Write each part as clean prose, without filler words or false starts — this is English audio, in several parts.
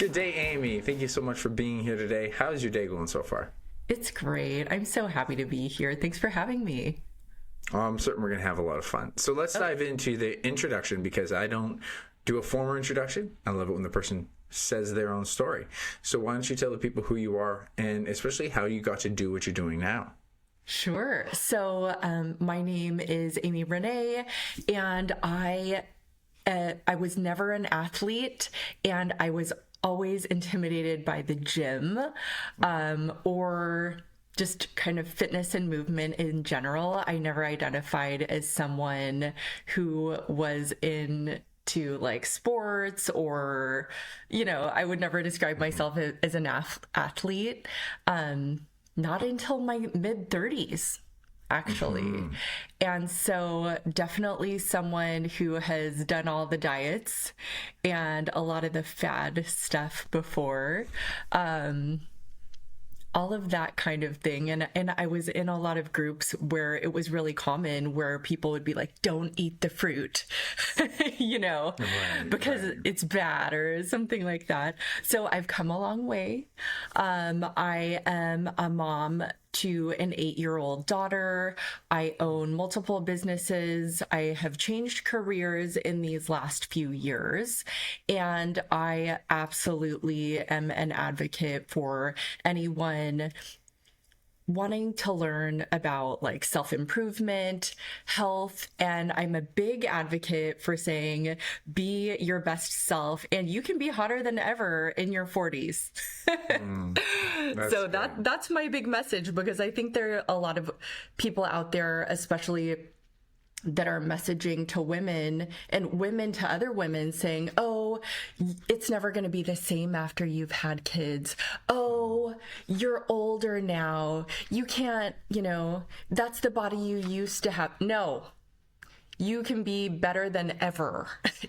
Good day, Amy. Thank you so much for being here today. How's your day going so far? It's great. I'm so happy to be here. Thanks for having me. I'm certain we're going to have a lot of fun. So let's dive into the introduction because I don't do a formal introduction. I love it when the person says their own story. So why don't you tell the people who you are and especially how you got to do what you're doing now? Sure. So my name is Amy Renee, and I was never an athlete, and I was always intimidated by the gym or just kind of fitness and movement in general. I never identified as someone who was into like sports or, I would never describe myself as an athlete. Not until my mid 30s, actually. Mm-hmm. And so definitely someone who has done all the diets and a lot of the fad stuff before. All of that kind of thing. And I was in a lot of groups where it was really common where people would be like, don't eat the fruit, because it's bad or something like that. So I've come a long way. I am a mom to an 8-year-old daughter. I own multiple businesses. I have changed careers in these last few years, and I absolutely am an advocate for anyone wanting to learn about like self-improvement, health, and I'm a big advocate for saying be your best self and you can be hotter than ever in your 40s. So that's my big message, because I think there are a lot of people out there, especially that are messaging to women and women to other women saying, oh, it's never going to be the same after you've had kids. Oh, you're older now. You can't, that's the body you used to have. No, you can be better than ever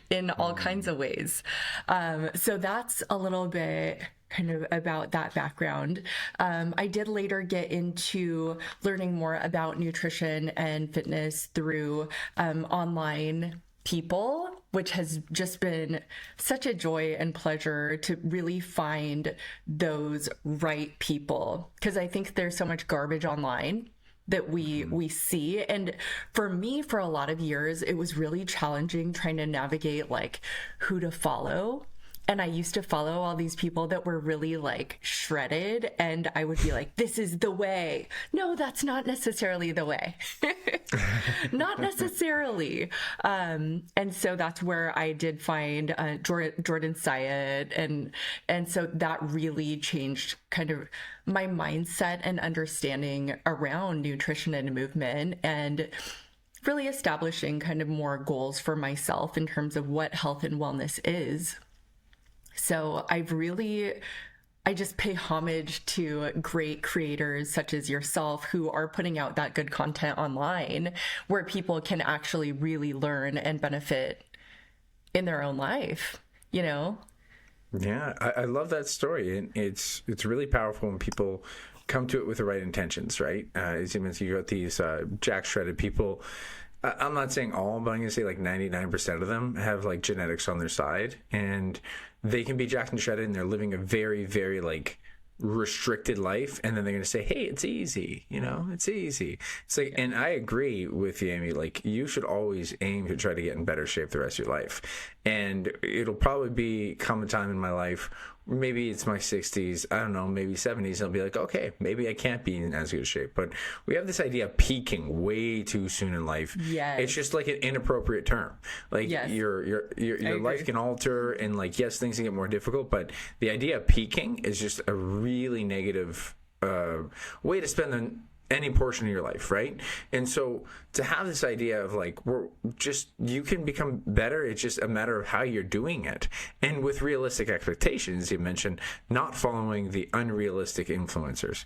in all kinds of ways. So that's a little bit kind of about that background. I did later get into learning more about nutrition and fitness through online people, which has just been such a joy and pleasure to really find those right people. Because I think there's so much garbage online that we see. And for me, for a lot of years, it was really challenging trying to navigate like who to follow. And I used to follow all these people that were really like shredded, and I would be like, this is the way. No, that's not necessarily the way. Not necessarily. And so that's where I did find Jordan Syed. And so that really changed kind of my mindset and understanding around nutrition and movement, and really establishing kind of more goals for myself in terms of what health and wellness is. So I just pay homage to great creators such as yourself who are putting out that good content online where people can actually really learn and benefit in their own life, Yeah, I love that story. And it's really powerful when people come to it with the right intentions, right? As you mentioned, you got these jack shredded people. I'm not saying all, but I'm going to say like 99% of them have like genetics on their side, and they can be jacked and shredded and they're living a very, very like restricted life. And then they're going to say, hey, it's easy. It's easy. It's like, and I agree with you, Amy, like you should always aim to try to get in better shape the rest of your life. And it'll probably come a time in my life, maybe it's my 60s, I don't know, maybe 70s, I'll be like, okay, maybe I can't be in as good shape. But we have this idea of peaking way too soon in life. Yes. It's just like an inappropriate term. Like yes. your life can alter, and like, yes, things can get more difficult, but the idea of peaking is just a really negative way to spend any portion of your life, right? And so to have this idea of like, you can become better, it's just a matter of how you're doing it. And with realistic expectations, you mentioned not following the unrealistic influencers.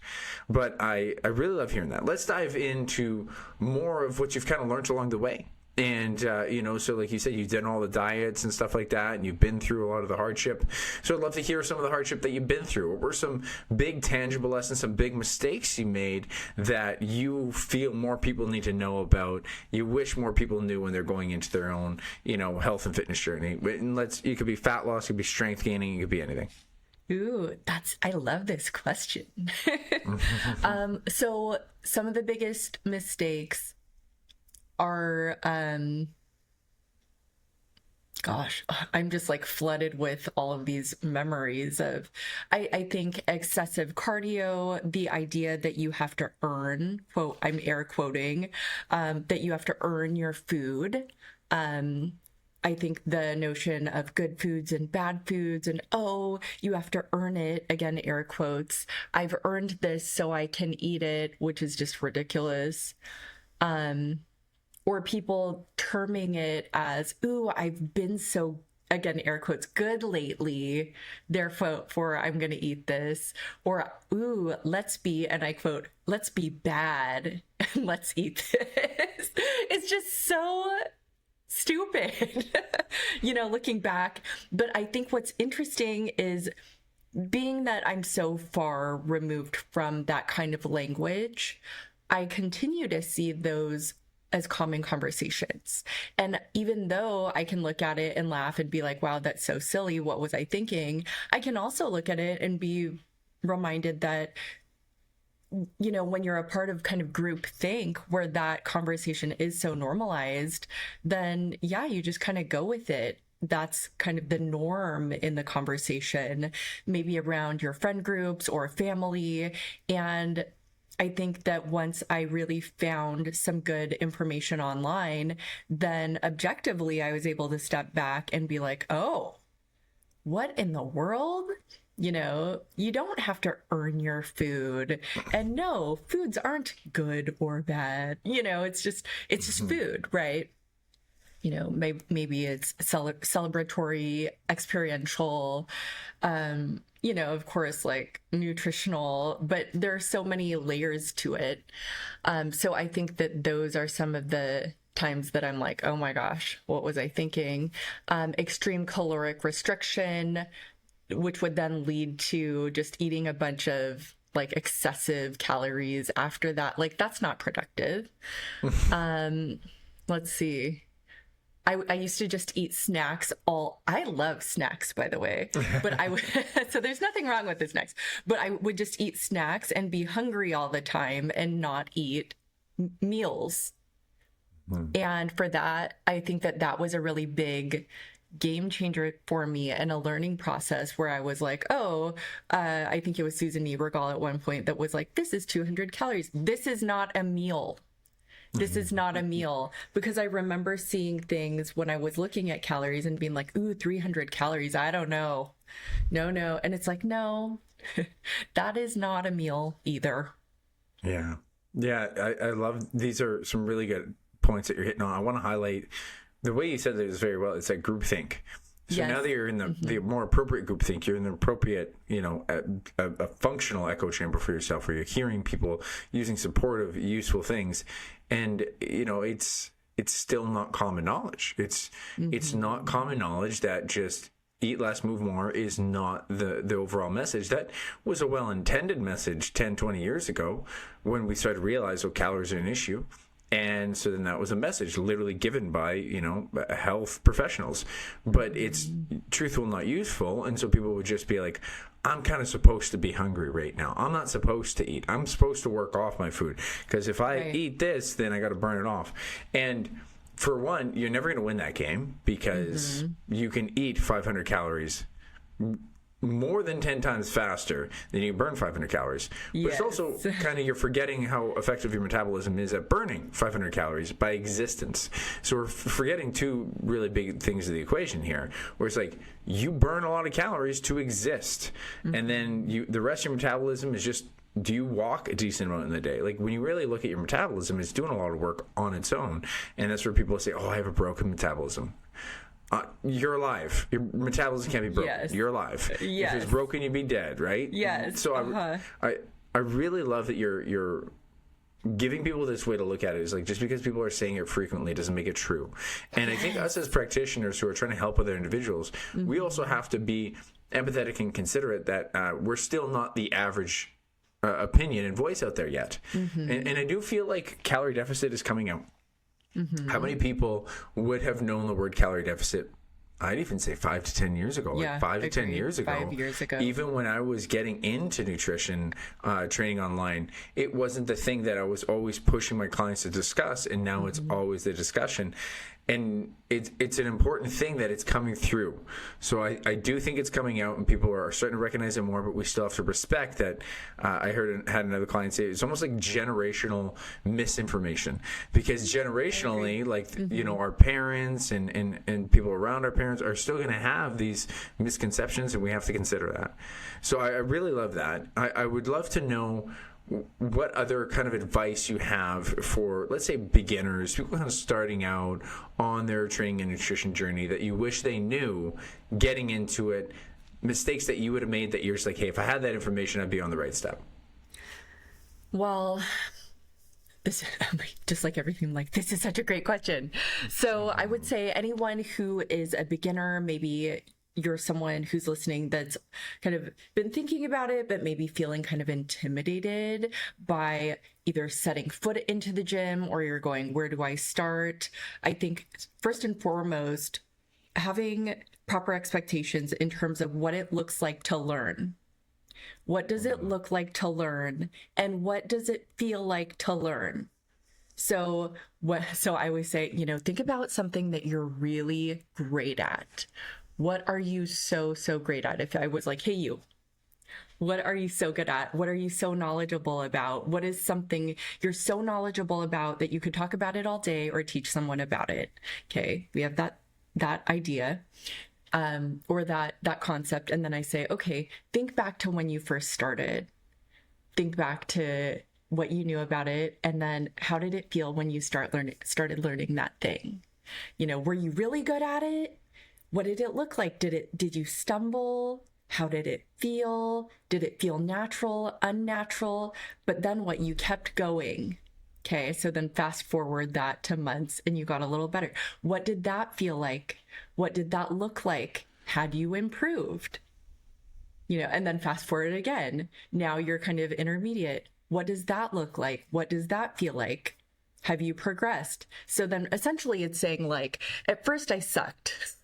But I really love hearing that. Let's dive into more of what you've kind of learned along the way. And, so like you said, you've done all the diets and stuff like that, and you've been through a lot of the hardship. So I'd love to hear some of the hardship that you've been through. What were some big tangible lessons, some big mistakes you made that you feel more people need to know about, you wish more people knew when they're going into their own, health and fitness journey? And it could be fat loss, it could be strength gaining, it could be anything. Ooh, I love this question. So some of the biggest mistakes are, gosh, I'm just like flooded with all of these memories of, I think excessive cardio, the idea that you have to earn, quote, I'm air quoting, that you have to earn your food. I think the notion of good foods and bad foods and, oh, you have to earn it, again, air quotes. I've earned this so I can eat it, which is just ridiculous. Or people terming it as, ooh, I've been so, again, air quotes, good lately, therefore I'm going to eat this. Or, ooh, let's be, and I quote, let's be bad and let's eat this. It's just so stupid, looking back. But I think what's interesting is being that I'm so far removed from that kind of language, I continue to see those as common conversations. And even though I can look at it and laugh and be like, wow, that's so silly, what was I thinking? I can also look at it and be reminded that when you're a part of kind of group think where that conversation is so normalized, then yeah, you just kind of go with it. That's kind of the norm in the conversation, maybe around your friend groups or family. And I think that once I really found some good information online, then objectively I was able to step back and be like, oh, what in the world? You don't have to earn your food. And no, foods aren't good or bad. It's just food, right? Maybe it's celebratory, experiential, of course, like nutritional, but there are so many layers to it. So I think that those are some of the times that I'm like, oh my gosh, what was I thinking? Extreme caloric restriction, which would then lead to just eating a bunch of like excessive calories after that. Like that's not productive. Let's see. I used to just eat snacks I love snacks, by the way, but so there's nothing wrong with the snacks, but I would just eat snacks and be hungry all the time and not eat meals. And for that, I think that was a really big game changer for me and a learning process where I was like, I think it was Susan Niebergall at one point that was like, this is 200 calories. This is not a meal. This is not a meal. Because I remember seeing things when I was looking at calories and being like, ooh, 300 calories. I don't know. No. And it's like, no, that is not a meal either. Yeah. Yeah. I love, these are some really good points that you're hitting on. I want to highlight the way you said this very well. It's like groupthink. So yes. Now that you're in the more appropriate groupthink, you're in the appropriate, a functional echo chamber for yourself where you're hearing people using supportive, useful things. And, it's still not common knowledge. It's not common knowledge that just eat less, move more is not the overall message. That was a well-intended message 10, 20 years ago when we started to realize, calories are an issue. And so then that was a message literally given by, health professionals. But it's truthful, not useful. And so people would just be like, I'm kind of supposed to be hungry right now. I'm not supposed to eat. I'm supposed to work off my food. Because if I eat this, then I got to burn it off. And for one, you're never going to win that game because you can eat 500 calories more than 10 times faster than you burn 500 calories. But it's also kind of, you're forgetting how effective your metabolism is at burning 500 calories by existence. So we're forgetting two really big things of the equation here, where it's like you burn a lot of calories to exist. And then the rest of your metabolism is just, do you walk a decent amount in the day? Like when you really look at your metabolism, it's doing a lot of work on its own. And that's where people say, I have a broken metabolism. You're alive. Your metabolism can't be broken. Yes. You're alive. Yes. If it's broken, you'd be dead, right? Yes. So I really love that you're giving people this way to look at it. Is like, just because people are saying it frequently doesn't make it true. And I think us as practitioners who are trying to help other individuals, we also have to be empathetic and considerate that we're still not the average opinion and voice out there yet. And I do feel like calorie deficit is coming out. How many people would have known the word calorie deficit I'd even say 5 to 10 years ago, like 5 to 10 years ago. 5 years ago. Even when I was getting into nutrition training online, it wasn't the thing that I was always pushing my clients to discuss, and now it's always the discussion. And it's an important thing that it's coming through. So I do think it's coming out, and people are starting to recognize it more, but we still have to respect that. I had another client say it's almost like generational misinformation, because generationally, like, you know, our parents and people around our parents are still going to have these misconceptions, and we have to consider that. So I really love that. I would love to know what other kind of advice you have for, let's say, beginners, people kind of starting out on their training and nutrition journey, that you wish they knew getting into it, mistakes that you would have made that you're just like, hey, if I had that information, I'd be on the right step. Well, this, just like everything, like, this is such a great question. So I would say anyone who is a beginner, maybe you're someone who's listening that's kind of been thinking about it, but maybe feeling kind of intimidated by either setting foot into the gym, or you're going, where do I start? I think first and foremost, having proper expectations in terms of what it looks like to learn. What does it look like to learn? And what does it feel like to learn? So I always say, you know, think about something that you're really great at. What are you so great at? If I was like, hey, you, what are you so good at? What are you so knowledgeable about? What is something you're so knowledgeable about that you could talk about it all day or teach someone about it? Okay, we have that idea, or that concept. And then I say, okay, think back to when you first started. Think back to what you knew about it. And then how did it feel when you started learning that thing? You know, were you really good at it? What did it look like? Did you stumble? How did it feel? Did it feel natural, unnatural? But then what? You kept going. Okay, so then fast forward that to months and you got a little better. What did that feel like? What did that look like? Had you improved? You know, and then fast forward again. Now you're kind of intermediate. What does that look like? What does that feel like? Have you progressed? So then essentially it's saying, like, at first I sucked.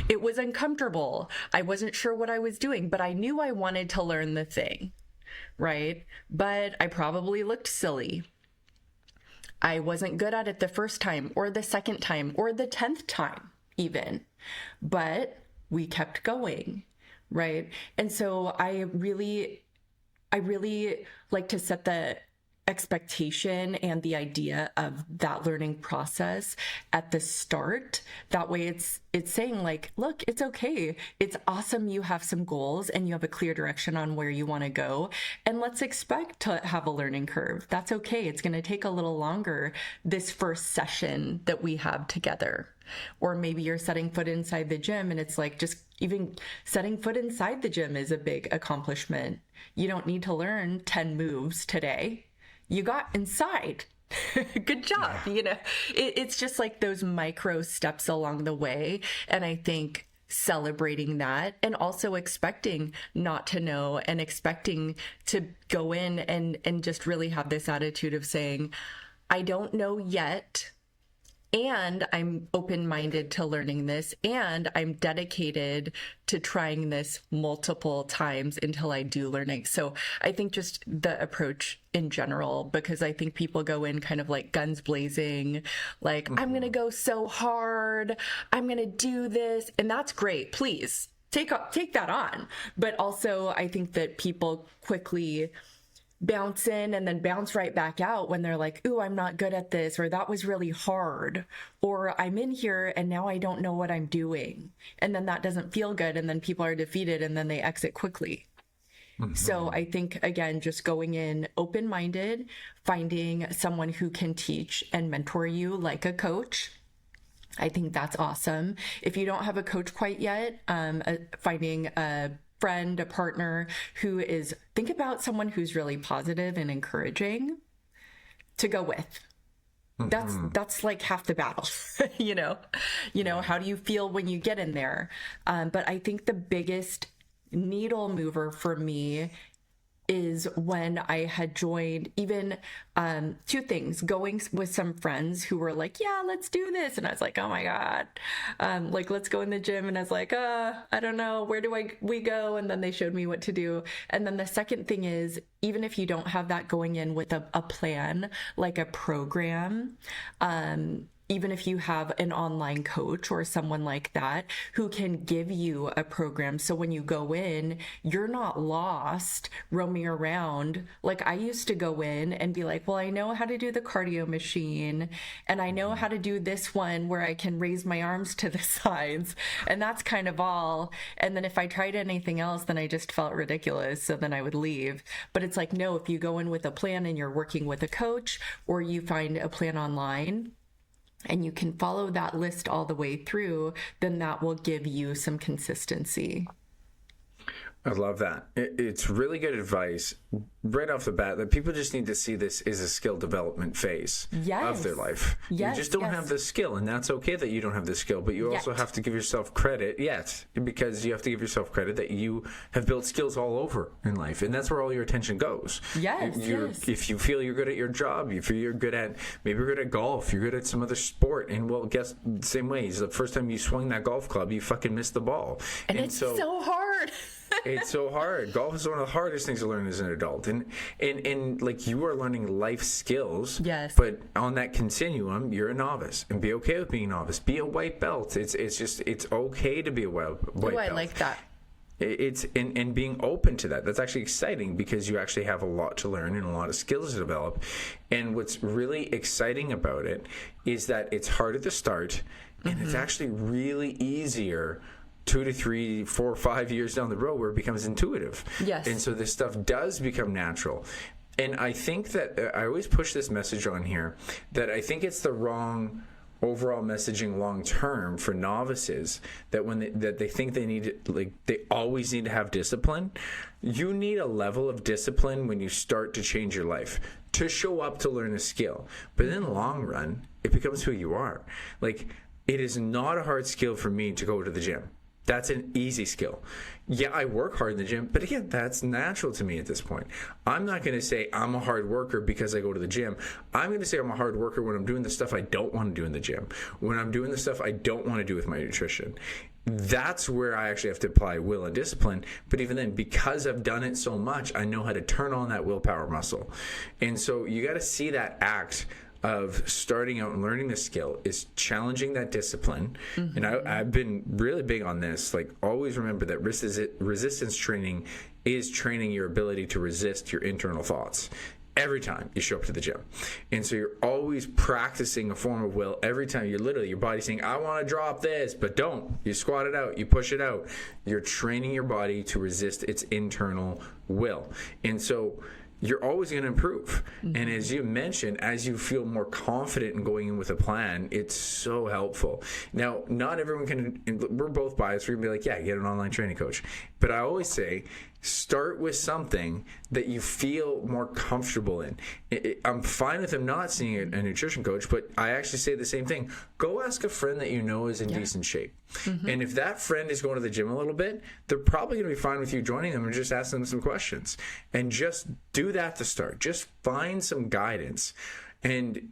It was uncomfortable. I wasn't sure what I was doing, but I knew I wanted to learn the thing, right? But I probably looked silly. I wasn't good at it the first time or the second time or the 10th time even, but we kept going, right? And so I really like to set the expectation and the idea of that learning process at the start. That way it's saying, like, look, it's okay. It's awesome you have some goals and you have a clear direction on where you want to go. And let's expect to have a learning curve. That's okay. It's going to take a little longer this first session that we have together. Or maybe you're setting foot inside the gym and it's like, just even setting foot inside the gym is a big accomplishment. You don't need to learn 10 moves today. You got inside. Good job. Yeah. You know, it's just like those micro steps along the way. And I think celebrating that, and also expecting not to know, and expecting to go in and just really have this attitude of saying, I don't know yet, and I'm open-minded to learning this, and I'm dedicated to trying this multiple times until I do learning. So I think just the approach in general, because I think people go in kind of like guns blazing, like, I'm going to go so hard, I'm going to do this. And that's great. Please take that on. But also I think that people quickly bounce in and then bounce right back out when they're like, ooh, I'm not good at this, or that was really hard, or I'm in here and now I don't know what I'm doing. And then that doesn't feel good. And then people are defeated and then they exit quickly. So I think, again, just going in open-minded, finding someone who can teach and mentor you like a coach. I think that's awesome. If you don't have a coach quite yet, finding a friend, a partner who is, think about someone who's really positive and encouraging to go with. That's like half the battle. you know, how do you feel when you get in there? But I think the biggest needle mover for me is when I had joined even two things, going with some friends who were like, yeah, let's do this. And I was like, oh my God, like, let's go in the gym. And I was like, I don't know, where do we go? And then they showed me what to do. And then the second thing is, even if you don't have that going in with a plan, like a program, even if you have an online coach or someone like that who can give you a program. So when you go in, you're not lost roaming around. Like I used to go in and be like, well, I know how to do the cardio machine and I know how to do this one where I can raise my arms to the sides. And that's kind of all. And then if I tried anything else, then I just felt ridiculous. So then I would leave. But it's like, no, if you go in with a plan and you're working with a coach or you find a plan online, and you can follow that list all the way through, then that will give you some consistency. I love that. It's really good advice right off the bat that people just need to see this as a skill development phase of their life. You just don't have the skill, and that's okay that you don't have the skill, but you also have to give yourself credit, because you have to give yourself credit that you have built skills all over in life, and that's where all your attention goes. If you feel you're good at your job, you feel you're good at, maybe you're good at golf, you're good at some other sport, and well, guess the same way. The first time you swung that golf club, you fucking missed the ball. And it's so hard. It's so hard. Golf is one of the hardest things to learn as an adult. And like you are learning life skills. Yes. But on that continuum, you're a novice. And be okay with being a novice. Be a white belt. It's okay to be a white belt. I like that. It's and being open to that. That's actually exciting because you actually have a lot to learn and a lot of skills to develop. And what's really exciting about it is that it's hard at the start and it's actually really easier 2 to 3, 4, 5 years down the road where it becomes intuitive. Yes. And so this stuff does become natural. And I think that I always push this message on here that I think it's the wrong overall messaging long term for novices that when they think they need they always need to have discipline. You need a level of discipline when you start to change your life to show up to learn a skill. But in the long run, it becomes who you are. Like, it is not a hard skill for me to go to the gym. That's an easy skill. Yeah, I work hard in the gym, but again, that's natural to me at this point. I'm not going to say I'm a hard worker because I go to the gym. I'm going to say I'm a hard worker when I'm doing the stuff I don't want to do in the gym, when I'm doing the stuff I don't want to do with my nutrition. That's where I actually have to apply will and discipline. But even then, because I've done it so much, I know how to turn on that willpower muscle. And so you got to see that act of starting out and learning the skill is challenging that discipline. And I've been really big on this. Like, always remember that resistance training is training your ability to resist your internal thoughts every time you show up to the gym. And so you're always practicing a form of will every time. You're literally, your body's saying, I want to drop this, but don't. You squat it out, you push it out. You're training your body to resist its internal will. And so you're always going to improve. And as you mentioned, as you feel more confident in going in with a plan, it's so helpful. Now, not everyone can, we're both biased. We're going to be like, yeah, get an online training coach. But I always say, start with something that you feel more comfortable in. I'm fine with them not seeing a nutrition coach, but I actually say the same thing. Go ask a friend that you know is in decent shape. And if that friend is going to the gym a little bit, they're probably going to be fine with you joining them and just asking them some questions. And just do that to start. Just find some guidance. And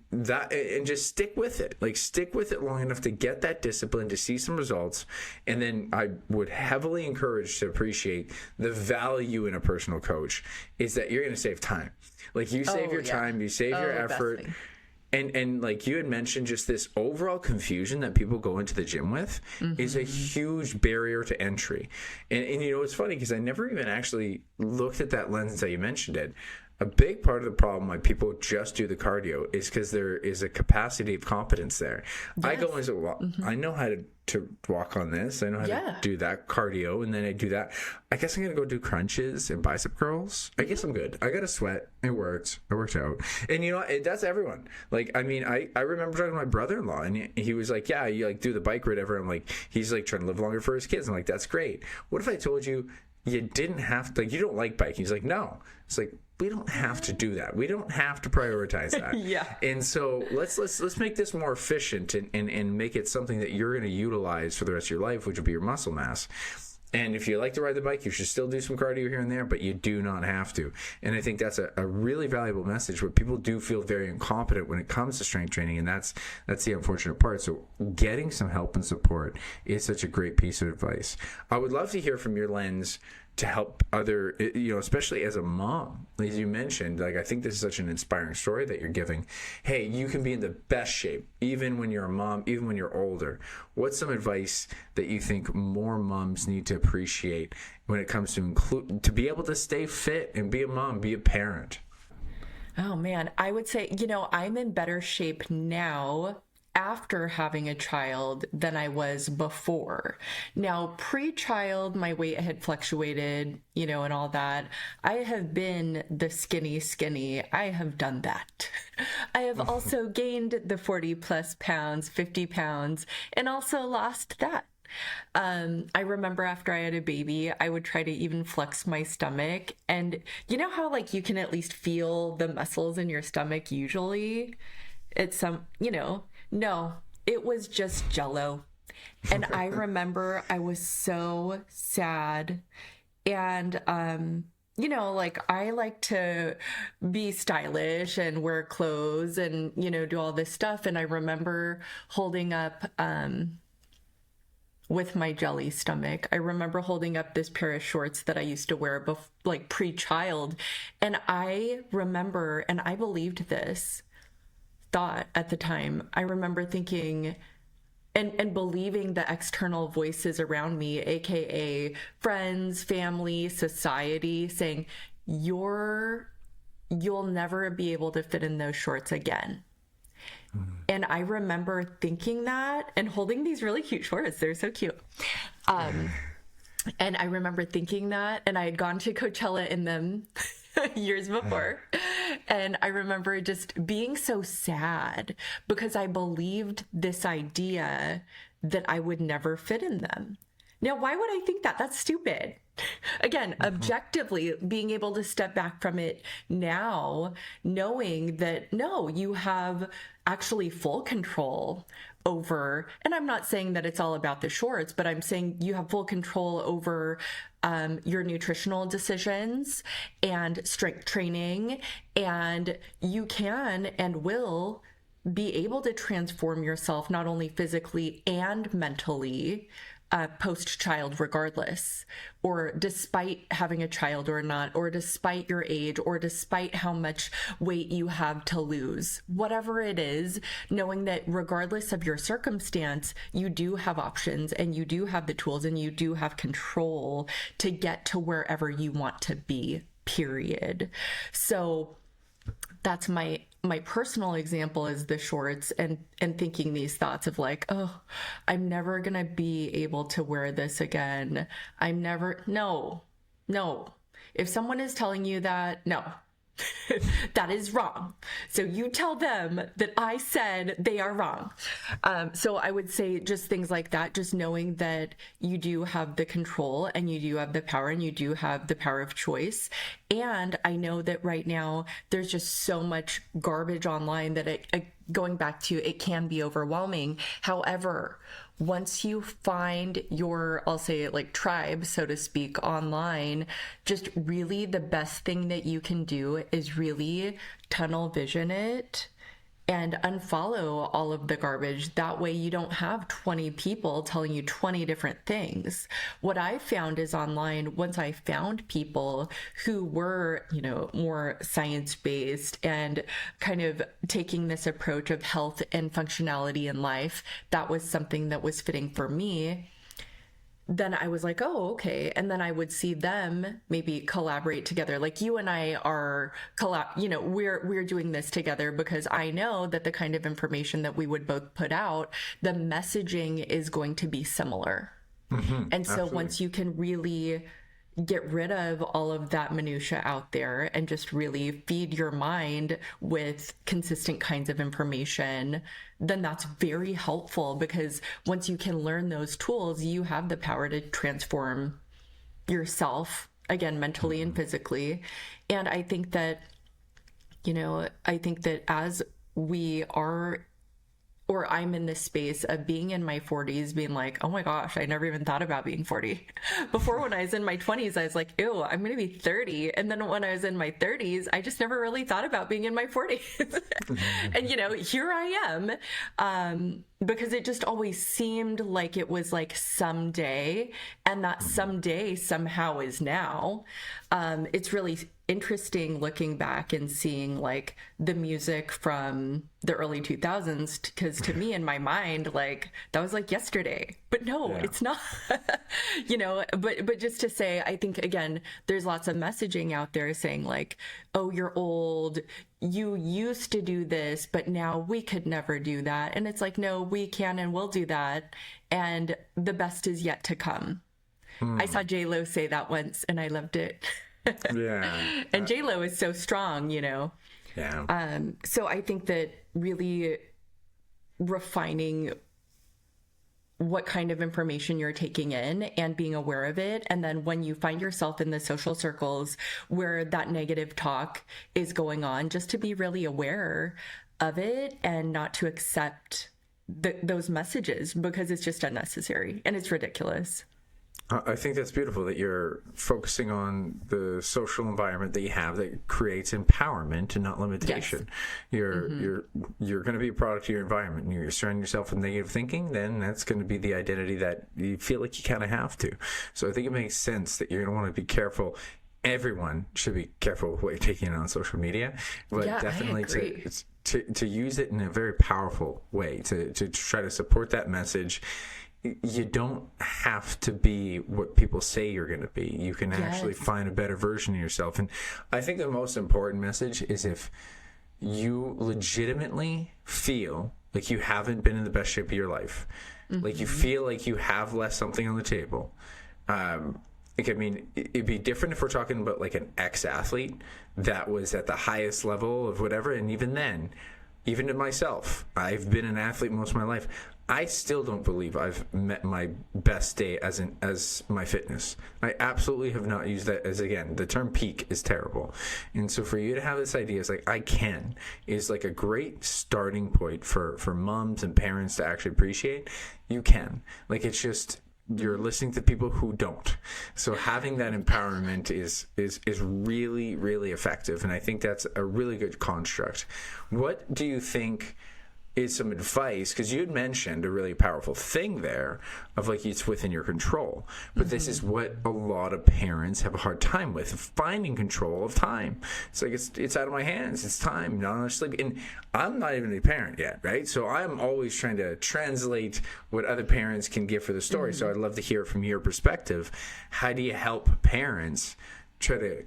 just stick with it. Like, stick with it long enough to get that discipline, to see some results. And then I would heavily encourage to appreciate the value in a personal coach is that you're going to save time. Like, you save your time, you save your effort. And like you had mentioned, just this overall confusion that people go into the gym with is a huge barrier to entry. And you know, it's funny because I never even actually looked at that lens until you mentioned it. A big part of the problem why people just do the cardio is because there is a capacity of competence there. Yes. I go into, I know how to walk on this. I know how to do that cardio, and then I do that. I guess I'm going to go do crunches and bicep curls. I guess I'm good. I got to sweat. It worked. I worked out. And you know, that's everyone. Like, I mean, I remember talking to my brother-in-law, and he was like, yeah, you like do the bike or whatever. I'm like, he's like trying to live longer for his kids. I'm like, that's great. What if I told you didn't have to, like, you don't like biking? He's like, no. It's like, we don't have to do that. We don't have to prioritize that. And so let's make this more efficient and make it something that you're going to utilize for the rest of your life, which will be your muscle mass. And if you like to ride the bike, you should still do some cardio here and there, but you do not have to. And I think that's a really valuable message, where people do feel very incompetent when it comes to strength training, and that's the unfortunate part. So getting some help and support is such a great piece of advice. I would love to hear from your lens to help other, especially as a mom, as you mentioned. Like, I think this is such an inspiring story that you're giving. Hey, you can be in the best shape even when you're a mom, even when you're older. What's some advice that you think more moms need to appreciate when it comes to be able to stay fit and be a mom, be a parent? Oh man, I would say, I'm in better shape now after having a child than I was before. Now, pre-child, my weight had fluctuated, and all that. I have been the skinny. I have done that. I have also gained the 40 plus pounds, 50 pounds, and also lost that. I remember after I had a baby, I would try to even flex my stomach. And you know how like you can at least feel the muscles in your stomach usually? It's no, it was just Jello. And I remember I was so sad. And, like I like to be stylish and wear clothes and, do all this stuff. And I remember holding up, with my jelly stomach, I remember holding up this pair of shorts that I used to wear pre-child. And I remember, and I believed this thought at the time. I remember thinking and believing the external voices around me, aka friends, family, society, saying, you'll never be able to fit in those shorts again. And I remember thinking that and holding these really cute shorts. They're so cute. And I remember thinking that, and I had gone to Coachella in them years before. And I remember just being so sad because I believed this idea that I would never fit in them. Now, why would I think that? That's stupid. Again, objectively, being able to step back from it now, knowing that no, you have actually full control over, and I'm not saying that it's all about the shorts, but I'm saying you have full control over your nutritional decisions and strength training, and you can and will be able to transform yourself not only physically and mentally post-child regardless, or despite having a child or not, or despite your age, or despite how much weight you have to lose, whatever it is, knowing that regardless of your circumstance, you do have options and you do have the tools and you do have control to get to wherever you want to be, period. So that's my personal example is the shorts and thinking these thoughts of like, oh, I'm never going to be able to wear this again. No. If someone is telling you that, no, that is wrong. So you tell them that I said they are wrong. So I would say just things like that, just knowing that you do have the control and you do have the power and you do have the power of choice. And I know that right now there's just so much garbage online that going back to it can be overwhelming. However, once you find your, I'll say it like tribe, so to speak, online, just really the best thing that you can do is really tunnel vision it and unfollow all of the garbage. That way you don't have 20 people telling you 20 different things. What I found is online, once I found people who were, more science-based and kind of taking this approach of health and functionality in life, that was something that was fitting for me. Then I was like, oh, okay. And then I would see them maybe collaborate together. Like you and I are, we're doing this together because I know that the kind of information that we would both put out, the messaging is going to be similar. Mm-hmm, and so absolutely. Once you can really get rid of all of that minutia out there and just really feed your mind with consistent kinds of information, then that's very helpful because once you can learn those tools, you have the power to transform yourself, again, mentally and physically. And I think that, as we are, or I'm in this space of being in my 40s, being like, oh my gosh, I never even thought about being 40. Before, when I was in my 20s, I was like, ew, I'm going to be 30. And then when I was in my 30s, I just never really thought about being in my 40s. And, you know, here I am. Because it just always seemed like it was like someday, and that someday somehow is now. It's really interesting looking back and seeing like the music from the early 2000s, because to me, in my mind, like that was like yesterday, but no, it's not. You know, but just to say, I think again, there's lots of messaging out there saying like, oh, you're old, you used to do this, but now we could never do that. And it's like, no, we can and will do that, and the best is yet to come. I saw J-Lo say that once and I loved it. Yeah. And J-Lo is so strong, you know. Yeah. So I think that really refining what kind of information you're taking in and being aware of it. And then when you find yourself in the social circles where that negative talk is going on, just to be really aware of it and not to accept those messages, because it's just unnecessary and it's ridiculous. I think that's beautiful that you're focusing on the social environment that you have that creates empowerment and not limitation. Yes. You're going to be a product of your environment, and you're surrounding yourself with negative thinking, then that's going to be the identity that you feel like you kind of have to. So I think it makes sense that you're going to want to be careful. Everyone should be careful with what you're taking in on social media, but definitely to use it in a very powerful way, to try to support that message. You don't have to be what people say you're going to be. You can actually find a better version of yourself. And I think the most important message is if you legitimately feel like you haven't been in the best shape of your life, like you feel like you have left something on the table. Like, I mean, it'd be different if we're talking about like an ex-athlete that was at the highest level of whatever. And even then, even to myself, I've been an athlete most of my life. I still don't believe I've met my best day as my fitness. I absolutely have not used that as, again, the term peak is terrible. And so for you to have this idea, it's like, I can, is like a great starting point for moms and parents to actually appreciate. You can. Like, it's just, you're listening to people who don't. So having that empowerment is really, really effective. And I think that's a really good construct. What do you think is some advice, because you had mentioned a really powerful thing there of like it's within your control, but this is what a lot of parents have a hard time with, finding control of time. It's like it's out of my hands, it's time, not enough sleep. And I'm not even a parent yet, right? So I'm always trying to translate what other parents can give for the story. So I'd love to hear from your perspective. How do you help parents try to,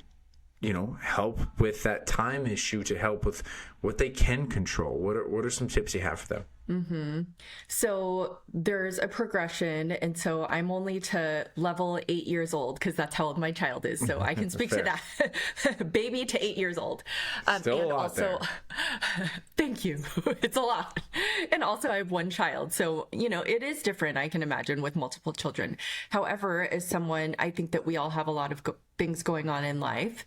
you know, help with that time issue, to help with what they can control? What are some tips you have for them? So there's a progression. And so I'm only to level 8 years old, because that's how old my child is. So I can speak to that. Baby to 8 years old. Still and a lot also, there. Thank you. It's a lot. And also I have one child. So, you know, it is different, I can imagine, with multiple children. However, as someone, I think that we all have a lot of things going on in life.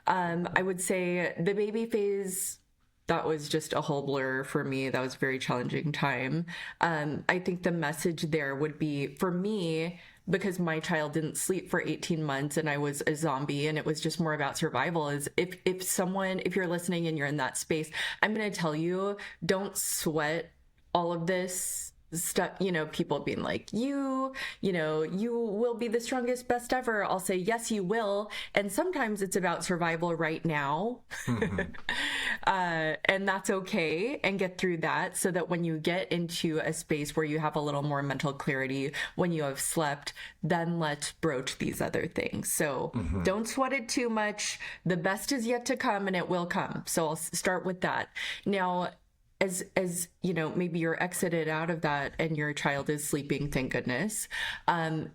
I would say the baby phase, that was just a whole blur for me. That was a very challenging time. I think the message there would be, for me, because my child didn't sleep for 18 months and I was a zombie and it was just more about survival, is if you're listening and you're in that space, I'm going to tell you, don't sweat all of this stuff, you know, people being like, you will be the strongest, best ever. I'll say, yes, you will. And sometimes it's about survival right now. And that's okay. And get through that, so that when you get into a space where you have a little more mental clarity, when you have slept, then let's broach these other things. So don't sweat it too much. The best is yet to come, and it will come. So I'll start with that. Now, as you know, maybe you're exited out of that and your child is sleeping, thank goodness. Time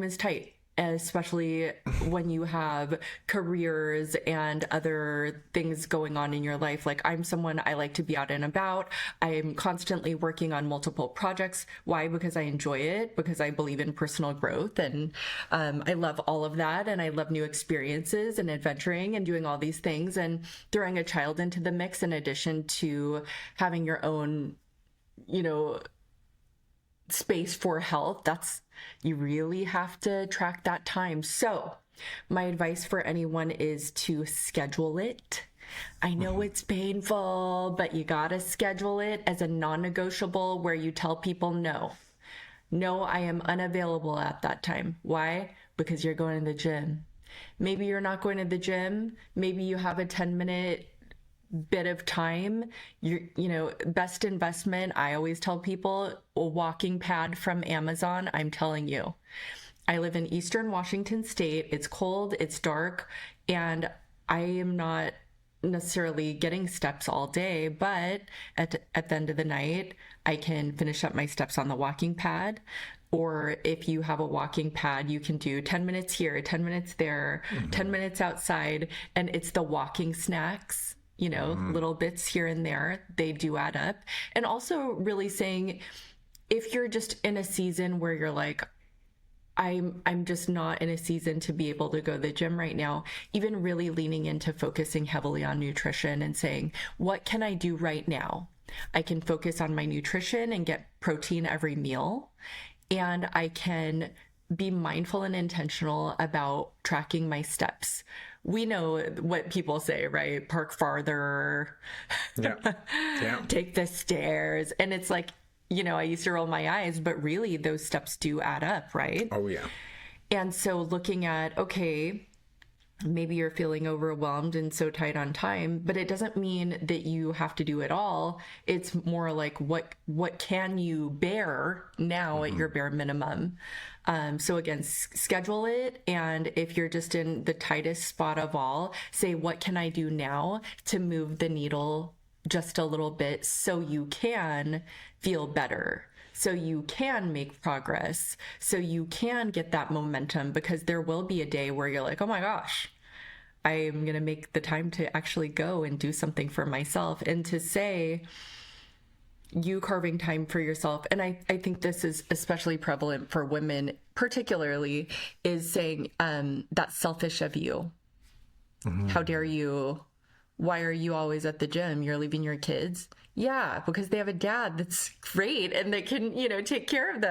is tight, especially when you have careers and other things going on in your life. Like, I'm someone, I like to be out and about. I'm constantly working on multiple projects. Why? Because I enjoy it, because I believe in personal growth, and I love all of that, and I love new experiences and adventuring and doing all these things. And throwing a child into the mix, in addition to having your own you know, space for health, you really have to track that time. So my advice for anyone is to schedule it. I know it's painful, but you gotta schedule it as a non-negotiable where you tell people no, I am unavailable at that time. Why? Because you're going to the gym. Maybe you're not going to the gym. Maybe you have a 10-minute bit of time. Best investment, I always tell people, a walking pad from Amazon. I'm telling you, I live in Eastern Washington State. It's cold, it's dark, and I am not necessarily getting steps all day, but at the end of the night, I can finish up my steps on the walking pad. Or if you have a walking pad, you can do 10 minutes here, 10 minutes there, 10 minutes outside, and it's the walking snacks, little bits here and there, they do add up. And also really saying, if you're just in a season where you're like, I'm just not in a season to be able to go to the gym right now, even really leaning into focusing heavily on nutrition and saying, what can I do right now? I can focus on my nutrition and get protein every meal, and I can be mindful and intentional about tracking my steps. We know what people say, right? Park farther, take the stairs. And it's like, I used to roll my eyes, but really those steps do add up, right? Oh, yeah. And so looking at, okay, maybe you're feeling overwhelmed and so tight on time, but it doesn't mean that you have to do it all. It's more like, what can you bear now at your bare minimum? So again, schedule it. And if you're just in the tightest spot of all, say, what can I do now to move the needle just a little bit so you can feel better, so you can make progress, so you can get that momentum, because there will be a day where you're like, oh my gosh, I'm going to make the time to actually go and do something for myself. And to say, you carving time for yourself, and I think this is especially prevalent for women particularly, is saying, that's selfish of you. How dare you? Why are you always at the gym? You're leaving your kids? Yeah, because they have a dad that's great and that can, take care of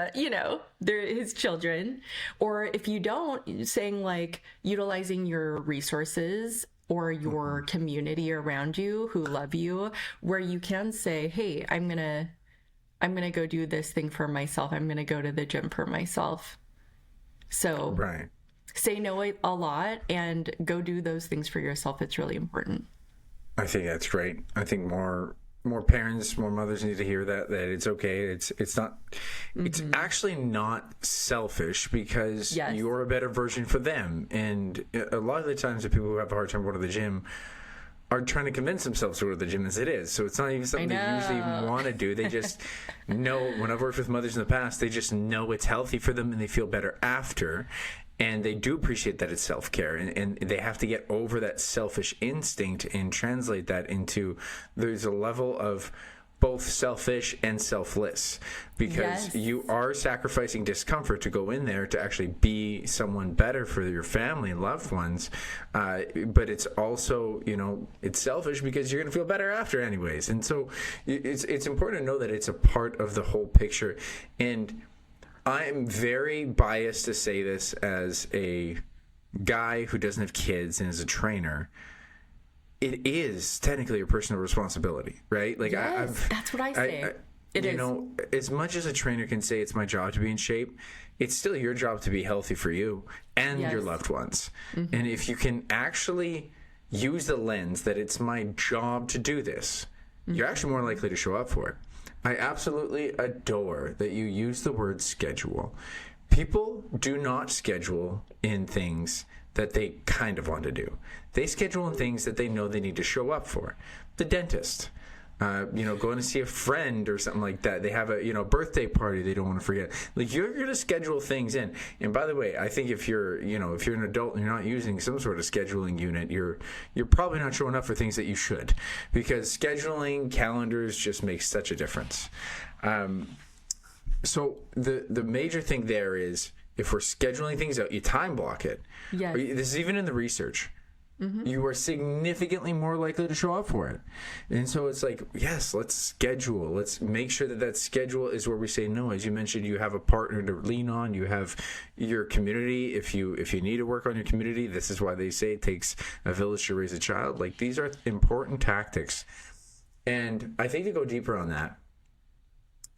his children. Or if you don't, saying like utilizing your resources or your community around you who love you, where you can say, hey, I'm going to go do this thing for myself. I'm going to go to the gym for myself. So right. Say no a lot and go do those things for yourself. It's really important. I think that's great. I think more parents, more mothers need to hear that it's okay. It's not, it's actually not selfish, because you're a better version for them. And a lot of the times the people who have a hard time going to the gym are trying to convince themselves to go to the gym as it is. So it's not even something they usually even want to do. They just know, when I've worked with mothers in the past, they just know it's healthy for them and they feel better after. And they do appreciate that it's self-care, and they have to get over that selfish instinct and translate that into, there's a level of both selfish and selfless, because you are sacrificing discomfort to go in there to actually be someone better for your family and loved ones. But it's also, it's selfish because you're going to feel better after anyways. And so it's important to know that it's a part of the whole picture. And I'm very biased to say this as a guy who doesn't have kids and is a trainer. It is technically a personal responsibility, right? Like, that's what I say. It is. As much as a trainer can say it's my job to be in shape, it's still your job to be healthy for you and your loved ones. And if you can actually use the lens that it's my job to do this, you're actually more likely to show up for it. I absolutely adore that you use the word schedule. People do not schedule in things that they kind of want to do. They schedule in things that they know they need to show up for. The dentist, going to see a friend or something like that. They have a birthday party they don't want to forget. Like, you're going to schedule things in. And by the way, I think if you're an adult and you're not using some sort of scheduling unit, you're probably not showing up for things that you should, because scheduling calendars just makes such a difference. So the major thing there is, if we're scheduling things out, you time block it. Yes. This is even in the research. you are significantly more likely to show up for it. And so it's like, yes, let's schedule. Let's make sure that schedule is where we say no. As you mentioned, you have a partner to lean on. You have your community. If you need to work on your community, this is why they say it takes a village to raise a child. Like, these are important tactics. And I think to go deeper on that,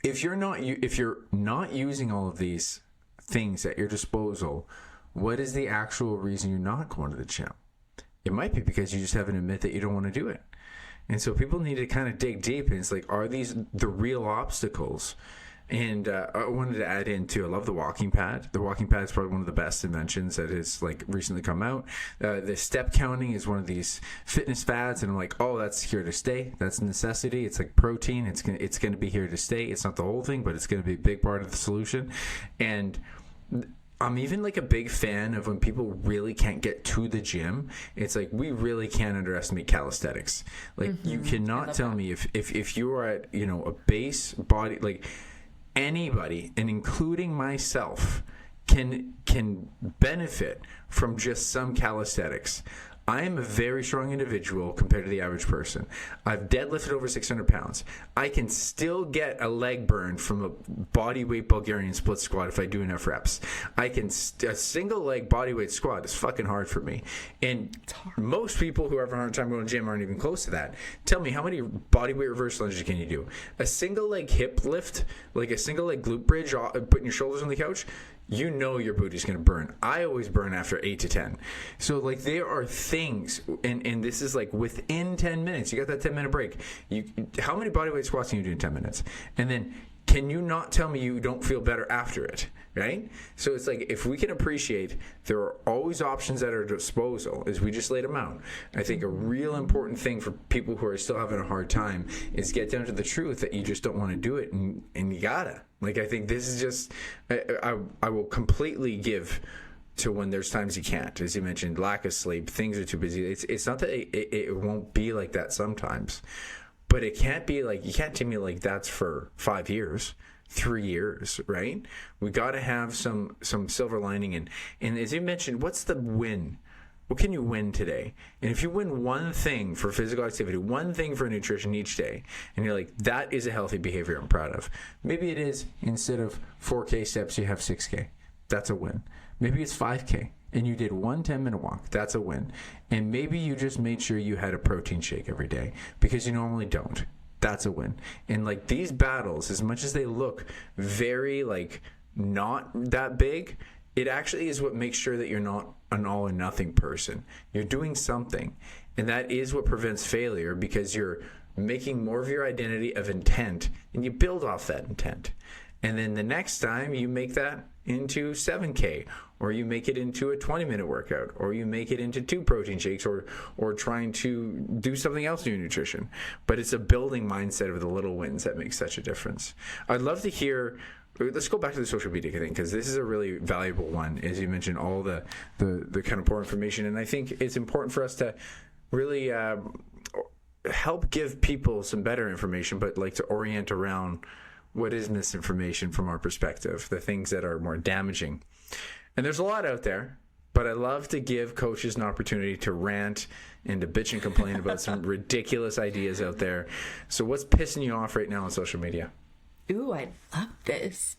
if you're not using all of these things at your disposal, what is the actual reason you're not going to the gym? It might be because you just haven't admit that you don't want to do it. And so people need to kind of dig deep. And it's like, are these the real obstacles? And I wanted to add in too, I love the walking pad. The walking pad is probably one of the best inventions that has like recently come out. The step counting is one of these fitness fads, and I'm like, oh, that's here to stay. That's a necessity. It's like protein. It's gonna be here to stay. It's not the whole thing, but it's gonna be a big part of the solution. And I'm even like a big fan of when people really can't get to the gym. It's like, we really can't underestimate calisthenics. Like, you cannot tell me if you are at, a base body, like anybody, and including myself, can benefit from just some calisthenics. I am a very strong individual compared to the average person. I've deadlifted over 600 pounds. I can still get a leg burn from a body weight Bulgarian split squat if I do enough reps. A single leg body weight squat is fucking hard for me. And most people who have a hard time going to the gym aren't even close to that. Tell me, how many body weight reverse lunges can you do? A single leg hip lift, like a single leg glute bridge, putting your shoulders on the couch, your booty's going to burn. I always burn after 8 to 10. So, like, there are things, and this is like within 10 minutes. You got that 10-minute break. How many bodyweight squats can you do in 10 minutes? And then, can you not tell me you don't feel better after it, right? So it's like, if we can appreciate there are always options at our disposal, as we just laid them out. I think a real important thing for people who are still having a hard time is get down to the truth that you just don't want to do it, and you gotta. Like, I think this is just, I will completely give to when there's times you can't. As you mentioned, lack of sleep, things are too busy. It's not that it won't be like that sometimes, but it can't be like, you can't tell me like that's for 5 years, 3 years, right? We got to have some silver lining. And as you mentioned, what's the win? What can you win today? And if you win one thing for physical activity, one thing for nutrition each day, and you're like, that is a healthy behavior I'm proud of. Maybe it is, instead of 4K steps, you have 6K. That's a win. Maybe it's 5K and you did one 10-minute walk. That's a win. And maybe you just made sure you had a protein shake every day because you normally don't. That's a win. And like, these battles, as much as they look very like not that big, it actually is what makes sure that you're not an all or nothing person. You're doing something. And that is what prevents failure, because you're making more of your identity of intent, and you build off that intent. And then the next time you make that into 7K, or you make it into a 20-minute workout, or you make it into 2 protein shakes, or trying to do something else in your nutrition. But it's a building mindset of the little wins that makes such a difference. I'd love to hear, let's go back to the social media thing, because this is a really valuable one. As you mentioned, all the kind of poor information. And I think it's important for us to really help give people some better information, but like to orient around what is misinformation from our perspective, the things that are more damaging. And there's a lot out there, but I love to give coaches an opportunity to rant and to bitch and complain about some ridiculous ideas out there. So what's pissing you off right now on social media? Ooh, I love this.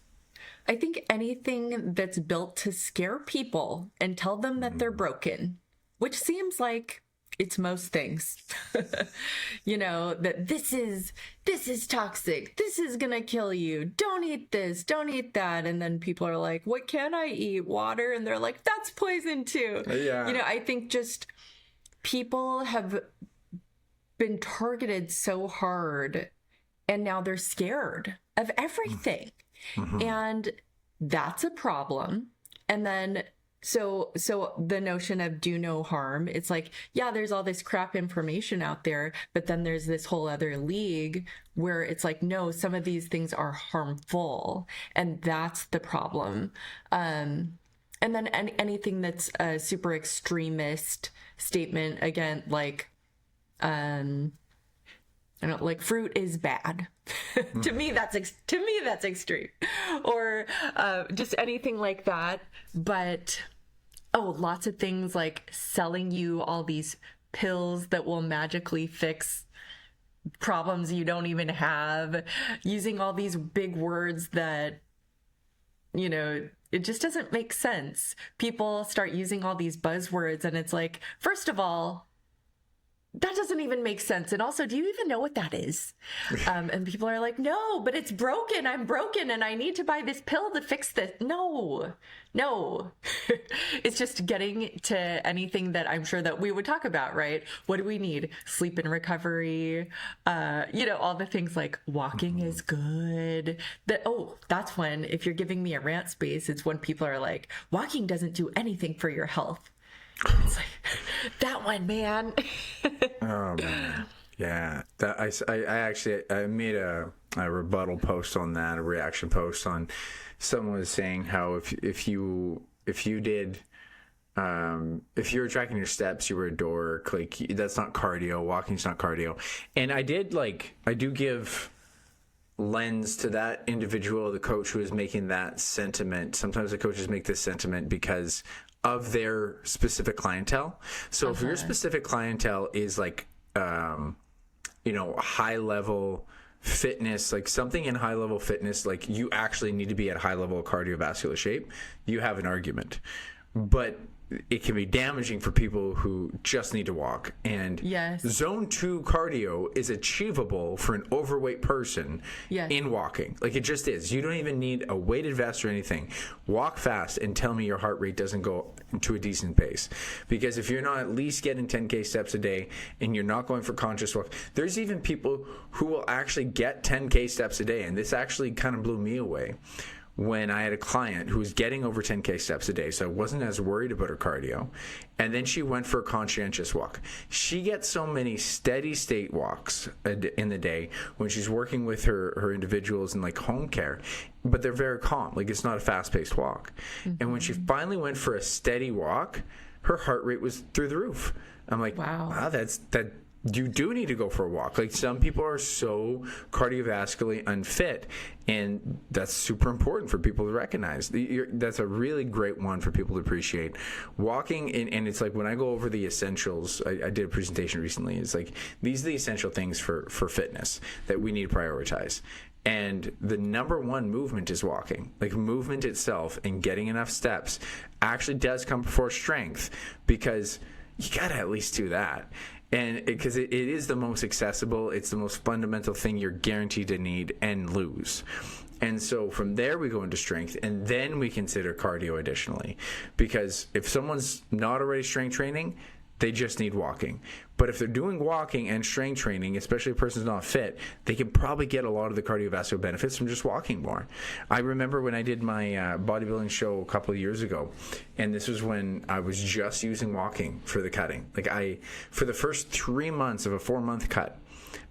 I think anything that's built to scare people and tell them that they're broken, which seems like it's most things. That this is toxic. This is going to kill you. Don't eat this. Don't eat that. And then people are like, what can I eat? Water. And they're like, that's poison too. Yeah. I think just people have been targeted so hard, and now they're scared of everything. Mm-hmm. And that's a problem. And then So the notion of do no harm, it's like, yeah, there's all this crap information out there, but then there's this whole other league where it's like, no, some of these things are harmful, and that's the problem. And then anything that's a super extremist statement, again, like, like fruit is bad. to me, that's extreme, or just anything like that. But Oh, lots of things like selling you all these pills that will magically fix problems you don't even have, using all these big words that, it just doesn't make sense. People start using all these buzzwords, and it's like, first of all, that doesn't even make sense. And also, do you even know what that is? And people are like, no, but it's broken. I'm broken and I need to buy this pill to fix this. No. It's just getting to anything that I'm sure that we would talk about, right? What do we need? Sleep and recovery, all the things like walking is good. That's when, if you're giving me a rant space, it's when people are like, walking doesn't do anything for your health. It's like, that one, man. Oh man, yeah. That I made a rebuttal post on that, a reaction post on someone was saying how if you were tracking your steps, you were a dork. Like, that's not cardio. Walking's not cardio. And I do give lens to that individual, the coach who is making that sentiment. Sometimes the coaches make this sentiment because of their specific clientele. So if your specific clientele is like, high level fitness, like something in high level fitness, like you actually need to be at high level of cardiovascular shape, you have an argument. But it can be damaging for people who just need to walk. And zone 2 cardio is achievable for an overweight person in walking. Like, it just is. You don't even need a weighted vest or anything. Walk fast and tell me your heart rate doesn't go to a decent pace. Because if you're not at least getting 10K steps a day and you're not going for conscious walk, there's even people who will actually get 10K steps a day. And this actually kind of blew me away when I had a client who was getting over 10K steps a day, so I wasn't as worried about her cardio. And then she went for a conscientious walk. She gets so many steady state walks in the day when she's working with her individuals in like home care, but they're very calm. Like, it's not a fast-paced walk. Mm-hmm. And when she finally went for a steady walk, her heart rate was through the roof. I'm like, wow, that you do need to go for a walk. Like, some people are so cardiovascularly unfit, and that's super important for people to recognize. That's a really great one for people to appreciate. Walking, and it's like when I go over the essentials, I did a presentation recently. It's like, these are the essential things for fitness that we need to prioritize. And the number one movement is walking. Like, movement itself and getting enough steps actually does come before strength, because you got to at least do that. And because it is the most accessible, it's the most fundamental thing you're guaranteed to need and lose. And so from there we go into strength, and then we consider cardio additionally. Because if someone's not already strength training, they just need walking. But if they're doing walking and strength training, especially if a person's not fit, they can probably get a lot of the cardiovascular benefits from just walking more. I remember when I did my bodybuilding show a couple of years ago, and this was when I was just using walking for the cutting. Like, for the first 3 months of a 4-month cut,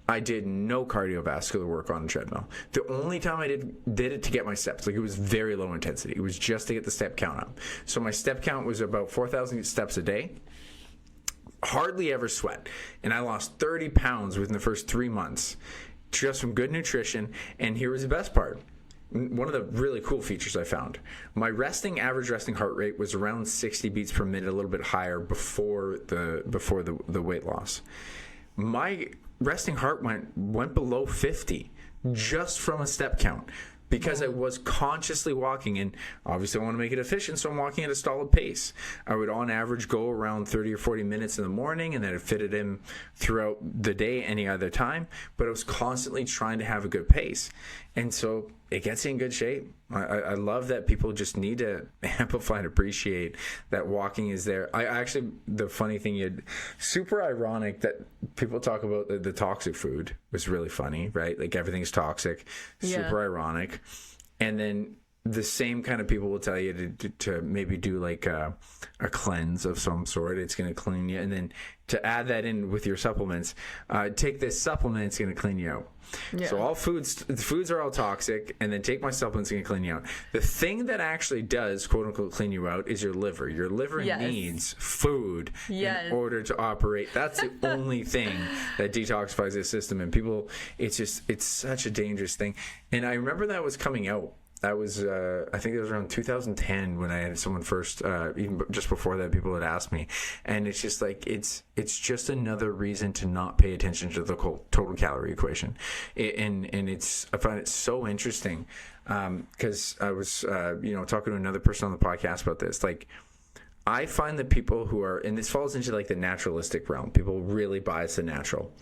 I did no cardiovascular work on the treadmill. The only time I did it to get my steps. Like, it was very low intensity. It was just to get the step count up. So my step count was about 4,000 steps a day. Hardly ever sweat, and I lost 30 pounds within the first 3 months just from good nutrition. And here was the best part. One of the really cool features I found: my average resting heart rate was around 60 beats per minute, a little bit higher before the weight loss. My resting heart went below 50 just from a step count, because I was consciously walking. And obviously I want to make it efficient, so I'm walking at a solid pace. I would on average go around 30 or 40 minutes in the morning, and then I'd fit it in throughout the day any other time. But I was constantly trying to have a good pace. And so it gets you in good shape. I love that people just need to amplify and appreciate that walking is there. The funny thing, super ironic that people talk about the toxic food was really funny, right? Like, everything's toxic, super ironic. And then the same kind of people will tell you to maybe do like a cleanse of some sort. It's going to clean you. And then to add that in with your supplements, take this supplement, it's going to clean you out. Yeah. So the foods are all toxic, and then take my supplements, it's going to clean you out. The thing that actually does, quote unquote, clean you out is your liver. Your liver needs food in order to operate. That's the only thing that detoxifies the system. And people, it's such a dangerous thing. And I remember that was coming out. That was, I think it was around 2010 when I had someone first, even just before that, people had asked me. And it's just like, it's just another reason to not pay attention to the total calorie equation. And I find it so interesting, because I was, talking to another person on the podcast about this. Like, I find that people who are, and this falls into like the naturalistic realm, people really bias the natural.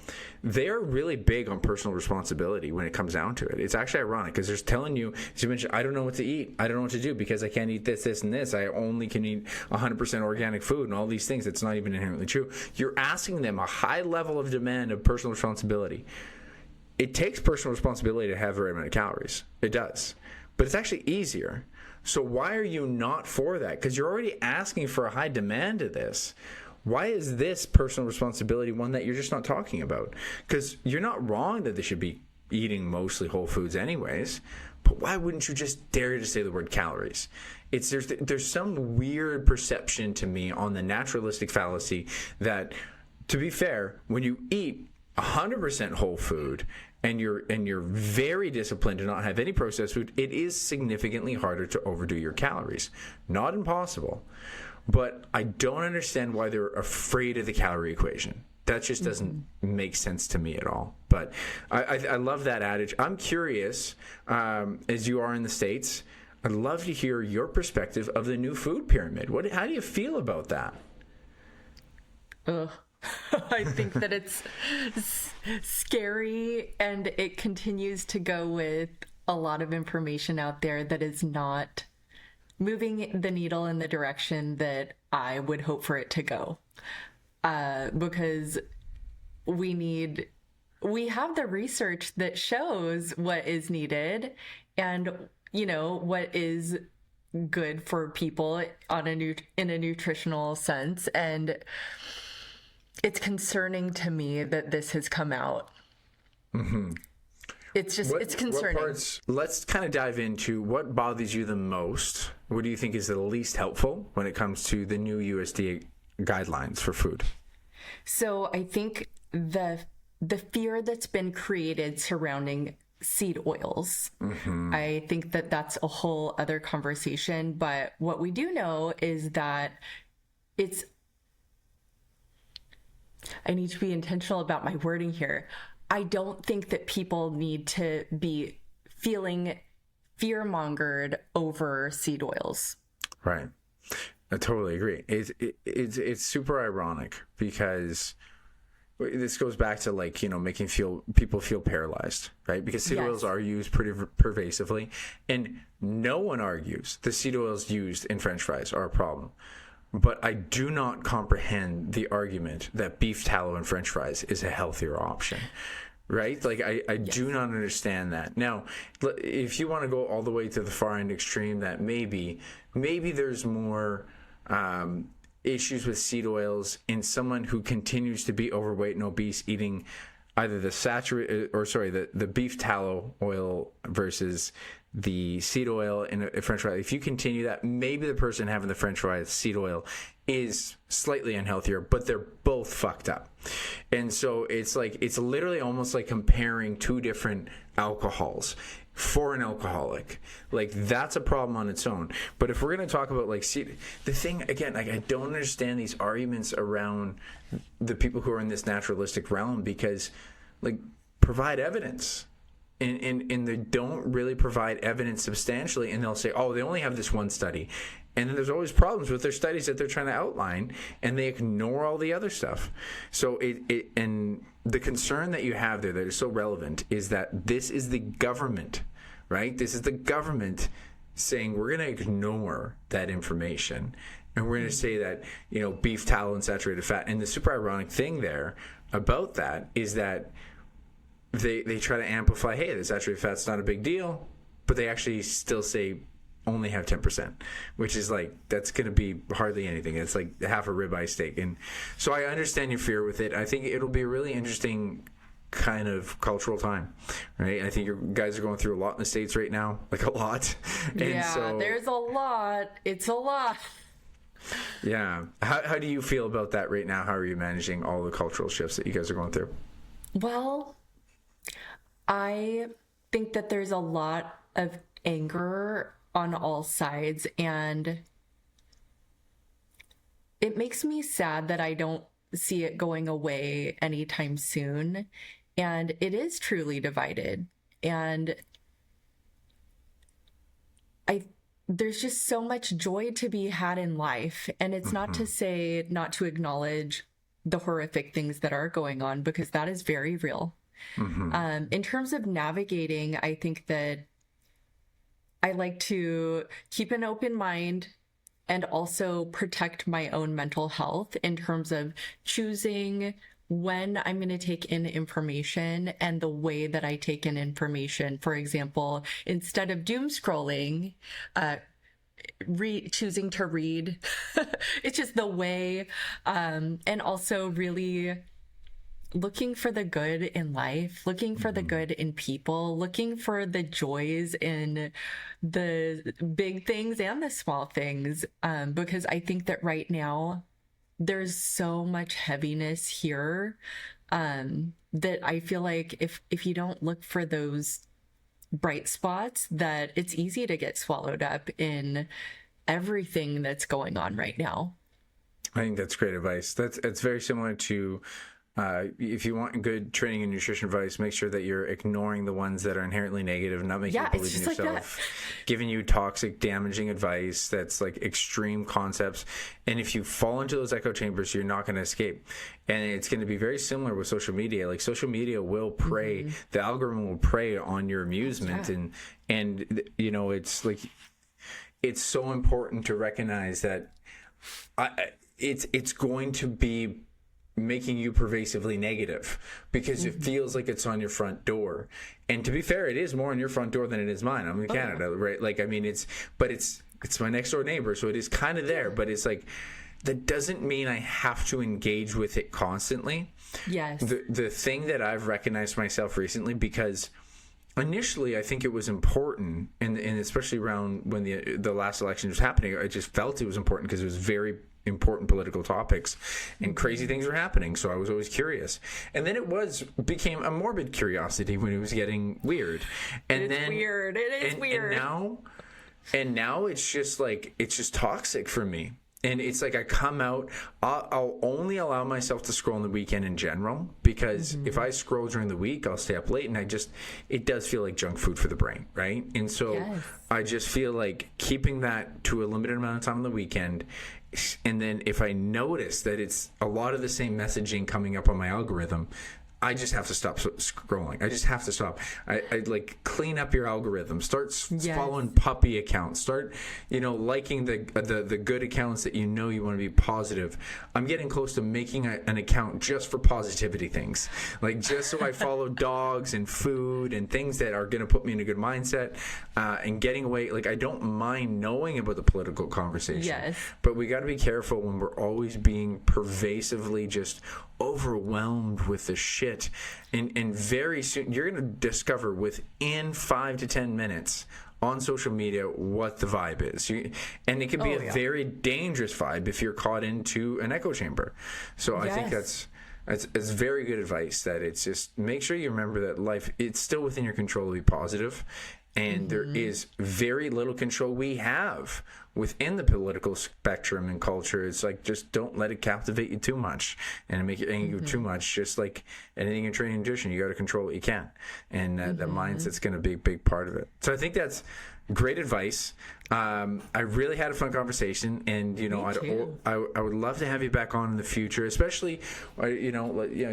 They're really big on personal responsibility when it comes down to it. It's actually ironic because they're telling you, as you mentioned, I don't know what to eat. I don't know what to do because I can't eat this, this, and this. I only can eat 100% organic food and all these things. It's not even inherently true. You're asking them a high level of demand of personal responsibility. It takes personal responsibility to have the right amount of calories. It does. But it's actually easier. So why are you not for that? Because you're already asking for a high demand of this. Why is this personal responsibility one that you're just not talking about? Because you're not wrong that they should be eating mostly whole foods anyways, but why wouldn't you just dare to say the word calories? There's some weird perception to me on the naturalistic fallacy that, to be fair, when you eat 100% whole food and you're very disciplined to not have any processed food, it is significantly harder to overdo your calories. Not impossible, but I don't understand why they're afraid of the calorie equation. That just doesn't make sense to me at all. But I love that adage. I'm curious, as you are in the States, I'd love to hear your perspective of the new food pyramid. How do you feel about that? Ugh. I think that it's scary, and it continues to go with a lot of information out there that is not moving the needle in the direction that I would hope for it to go. Because we have the research that shows what is needed and, what is good for people in a nutritional sense. And it's concerning to me that this has come out. Mm-hmm. It's concerning. Let's kind of dive into what bothers you the most. What do you think is the least helpful when it comes to the new USDA guidelines for food? So I think the fear that's been created surrounding seed oils, I think that that's a whole other conversation. But what we do know is that I need to be intentional about my wording here. I don't think that people need to be feeling fear-mongered over seed oils. Right. I totally agree. It's super ironic because this goes back to making people feel paralyzed, right? Because seed oils are used pretty pervasively, and no one argues the seed oils used in French fries are a problem. But I do not comprehend the argument that beef tallow in French fries is a healthier option, right? Like, I do not understand that. Now, if you want to go all the way to the far end extreme, that maybe there's more issues with seed oils in someone who continues to be overweight and obese eating either the beef tallow oil versus the seed oil in a French fry. If you continue that, maybe the person having the French fry seed oil is slightly unhealthier, but they're both fucked up. And so it's literally almost like comparing two different alcohols for an alcoholic. Like, that's a problem on its own. But if we're going to talk about the thing again, I don't understand these arguments around the people who are in this naturalistic realm, because provide evidence. And they don't really provide evidence substantially, and they'll say, oh, they only have this one study. And then there's always problems with their studies that they're trying to outline, and they ignore all the other stuff. So and the concern that you have there that is so relevant is that this is the government, right? This is the government saying we're going to ignore that information, and we're going to say that, beef tallow and saturated fat. And the super ironic thing there about that is that they try to amplify, hey, the saturated fat's not a big deal, but they actually still say only have 10%, which is that's going to be hardly anything. It's like half a ribeye steak. And so I understand your fear with it. I think it'll be a really interesting kind of cultural time, right? I think you guys are going through a lot in the States right now, a lot. And so, there's a lot. It's a lot. Yeah. How do you feel about that right now? How are you managing all the cultural shifts that you guys are going through? Well, I think that there's a lot of anger on all sides, and it makes me sad that I don't see it going away anytime soon. And it is truly divided. And there's just so much joy to be had in life. And it's not to say not to acknowledge the horrific things that are going on, because that is very real. In terms of navigating, I think that I like to keep an open mind and also protect my own mental health in terms of choosing when I'm going to take in information and the way that I take in information. For example, instead of doom scrolling, choosing to read. It's just the way, and also really looking for the good in life, looking for the good in people, looking for the joys in the big things and the small things. Because I think that right now there's so much heaviness here, that I feel like if you don't look for those bright spots, that it's easy to get swallowed up in everything that's going on right now. I think that's great advice. It's very similar to if you want good training and nutrition advice, make sure that you're ignoring the ones that are inherently negative, not making you believe in yourself, giving you toxic, damaging advice that's like extreme concepts. And if you fall into those echo chambers, you're not going to escape. And it's going to be very similar with social media. Like social media will prey, the algorithm will prey on your amusement. And you know, it's like, it's so important to recognize that it's going to be making you pervasively negative because it feels like it's on your front door. And to be fair, it is more on your front door than it is mine. I'm in Canada, right? Like, I mean, it's my next door neighbor, so it is kind of there, but it's like, that doesn't mean I have to engage with it constantly. Yes. The thing that I've recognized myself recently, because initially I think it was important, and especially around when the last election was happening, I just felt it was important because it was very important political topics and crazy things were happening, so I was always curious. And then it became a morbid curiosity when it was getting weird. And it's weird. It is weird. And now it's just like, it's just toxic for me. And it's like I come out, I'll only allow myself to scroll on the weekend in general, because if I scroll during the week, I'll stay up late, and it does feel like junk food for the brain, right? And so I just feel like keeping that to a limited amount of time on the weekend. And then if I notice that it's a lot of the same messaging coming up on my algorithm, I just have to stop scrolling. I just have to stop. I like clean up your algorithm. Start following puppy accounts. Start, liking the good accounts that you want to be positive. I'm getting close to making an account just for positivity things, like just so I follow dogs and food and things that are going to put me in a good mindset, and getting away. Like, I don't mind knowing about the political conversation, but we got to be careful when we're always being pervasively just overwhelmed with the shit, and very soon you're going to discover within 5 to 10 minutes on social media what the vibe is, and it can be a very dangerous vibe if you're caught into an echo chamber. So I think that's very good advice, that it's just make sure you remember that life, it's still within your control to be positive, and there is very little control we have within the political spectrum and culture. It's like, just don't let it captivate you too much and make it angry too much. Just like anything in training and nutrition, you got to control what you can, and that mindset's going to be a big part of it. So I think that's great advice. I really had a fun conversation, and I would love to have you back on in the future, especially we'll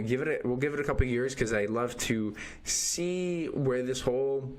give it a couple of years, because I love to see where this whole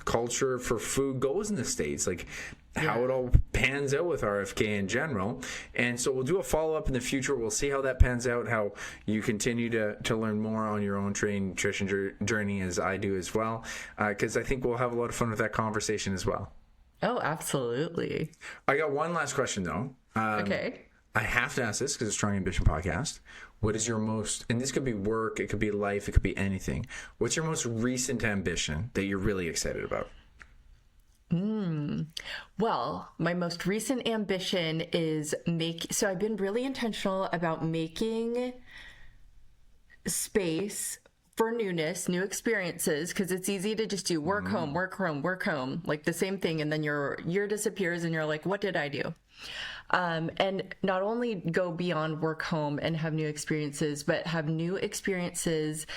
culture for food goes in the States, like how it all pans out with RFK in general. And so we'll do a follow-up in the future. We'll see how that pans out, how you continue to learn more on your own training nutrition journey, as I do as well, because I think we'll have a lot of fun with that conversation as well. Oh, absolutely. I got one last question, though. Okay. I have to ask this because it's a Strong Ambition podcast. What is your most, and this could be work, it could be life, it could be anything. What's your most recent ambition that you're really excited about? Well, my most recent ambition is so I've been really intentional about making space for newness, new experiences, because it's easy to just do work, home, work, home, work, home, like the same thing. And then your year disappears and you're like, what did I do? And not only go beyond work, home and have new experiences, but have new experiences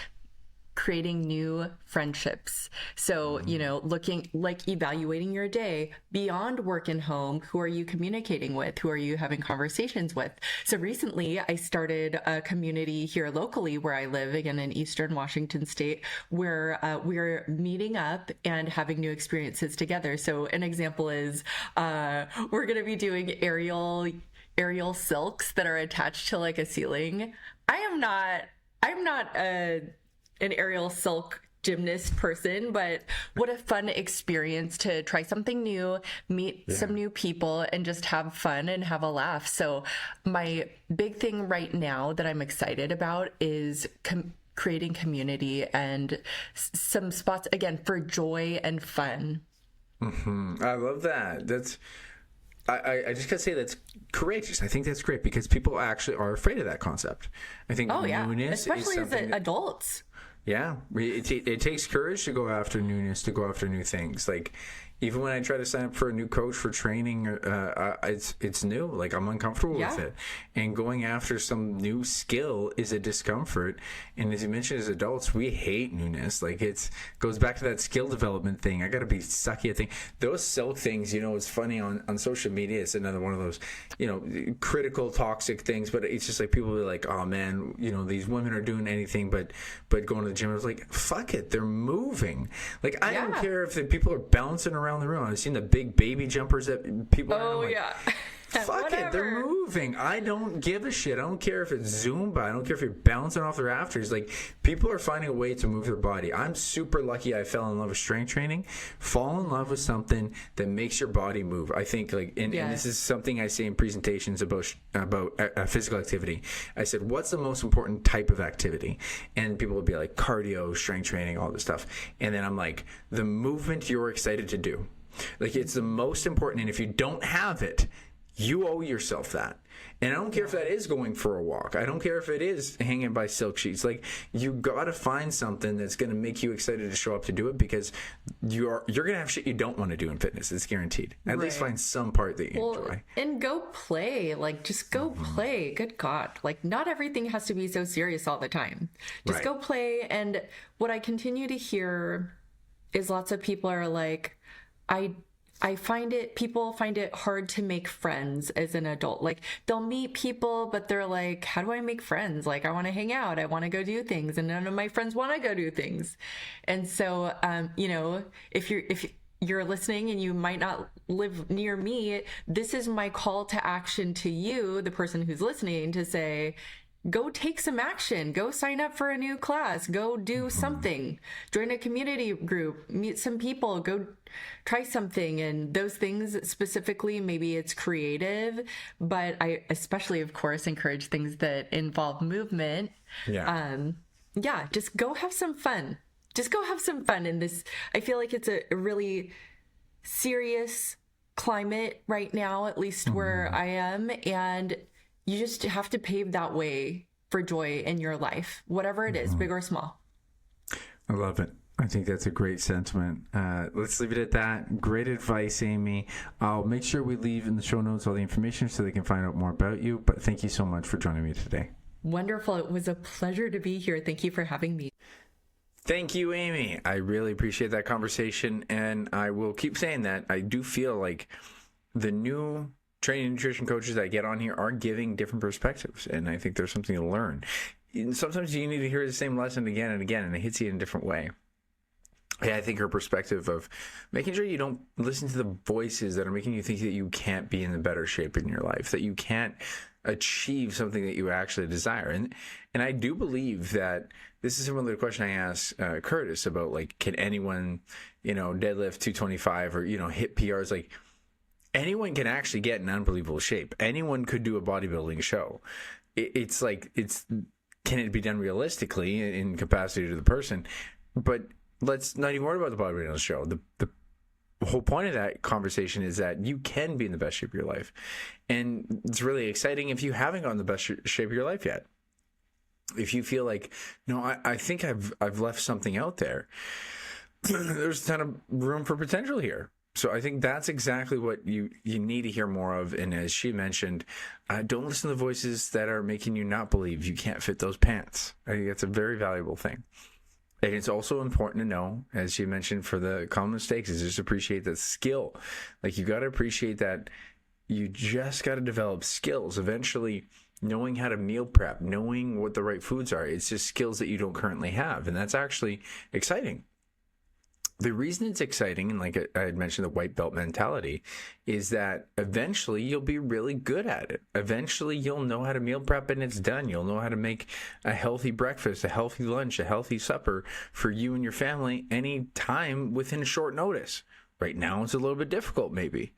creating new friendships. So, looking like evaluating your day beyond work and home. Who are you communicating with? Who are you having conversations with? So recently I started a community here locally where I live, again in Eastern Washington State, where we're meeting up and having new experiences together. So an example is we're going to be doing aerial silks that are attached to like a ceiling. I'm not an aerial silk gymnast person, but what a fun experience to try something new, meet some new people, and just have fun and have a laugh. So my big thing right now that I'm excited about is creating community and some spots, again, for joy and fun. I love that. I just gotta say that's courageous. I think that's great because people actually are afraid of that concept. I think newness, especially as adults. Yeah, it takes courage to go after newness, to go after new things. Like, even when I try to sign up for a new coach for training, it's new. Like, I'm uncomfortable with it. And going after some new skill is a discomfort. And as you mentioned, as adults, we hate newness. Like, it goes back to that skill development thing. I got to be sucky at things. Those silk things, it's funny on social media. It's another one of those, critical, toxic things. But it's just like people be like, oh, man, these women are doing anything but going to the gym. I was like, fuck it. They're moving. Like, I don't care if the people are bouncing around the room. I've seen the big baby jumpers that people are like, fuck it, they're moving. I don't give a shit. I don't care if it's Zumba. I don't care if you're bouncing off the rafters. Like, people are finding a way to move their body. I'm super lucky I fell in love with strength training. Fall in love with something that makes your body move. I think, like, and this is something I say in presentations about physical activity. I said, what's the most important type of activity? And people would be like, cardio, strength training, all this stuff. And then I'm like, the movement you're excited to do. Like, it's the most important. And if you don't have it, you owe yourself that. And I don't care if that is going for a walk. I don't care if it is hanging by silk sheets. Like, you got to find something that's going to make you excited to show up to do it, because you're going to have shit you don't want to do in fitness. It's guaranteed. At least find some part that you enjoy. And go play. Like, just go play. Good God. Like, not everything has to be so serious all the time. Just go play. And what I continue to hear is lots of people are like, people find it hard to make friends as an adult. Like, they'll meet people, but they're like, how do I make friends? Like, I want to hang out. I want to go do things. And none of my friends want to go do things. And so, if you're listening and you might not live near me, this is my call to action to you, the person who's listening, to say, go take some action, go sign up for a new class, go do something, join a community group, meet some people, go try something. And those things specifically, maybe it's creative, but I especially, of course, encourage things that involve movement. Just go have some fun. Just go have some fun in this. I feel like it's a really serious climate right now, at least where I am. And you just have to pave that way for joy in your life, whatever it is, big or small. I love it. I think that's a great sentiment. Let's leave it at that. Great advice, Amy. I'll make sure we leave in the show notes all the information so they can find out more about you. But thank you so much for joining me today. Wonderful. It was a pleasure to be here. Thank you for having me. Thank you, Amy. I really appreciate that conversation. And I will keep saying that. I do feel like the new training and nutrition coaches that get on here are giving different perspectives, and I think there's something to learn. And sometimes you need to hear the same lesson again and again, and it hits you in a different way. I think her perspective of making sure you don't listen to the voices that are making you think that you can't be in a better shape in your life, that you can't achieve something that you actually desire. And I do believe that this is similar to the question I asked Curtis about, like, can anyone, deadlift 225 or, hit PRs? Like, anyone can actually get in unbelievable shape. Anyone could do a bodybuilding show. Can it be done realistically in capacity to the person? But let's not even worry about the bodybuilding show. The whole point of that conversation is that you can be in the best shape of your life. And it's really exciting if you haven't gotten the best shape of your life yet. if you feel like, no, I think I've left something out there, there's a ton of room for potential here. So I think that's exactly what you need to hear more of. And as she mentioned, don't listen to the voices that are making you not believe you can't fit those pants. I think that's a very valuable thing. And it's also important to know, as she mentioned, for the common mistakes, is just appreciate the skill. Like, you got to appreciate that you just got to develop skills. Eventually, knowing how to meal prep, knowing what the right foods are, it's just skills that you don't currently have. And that's actually exciting. The reason it's exciting, and like I had mentioned, the white belt mentality, is that eventually you'll be really good at it. Eventually you'll know how to meal prep and it's done. You'll know how to make a healthy breakfast, a healthy lunch, a healthy supper for you and your family any time within short notice. Right now it's a little bit difficult maybe,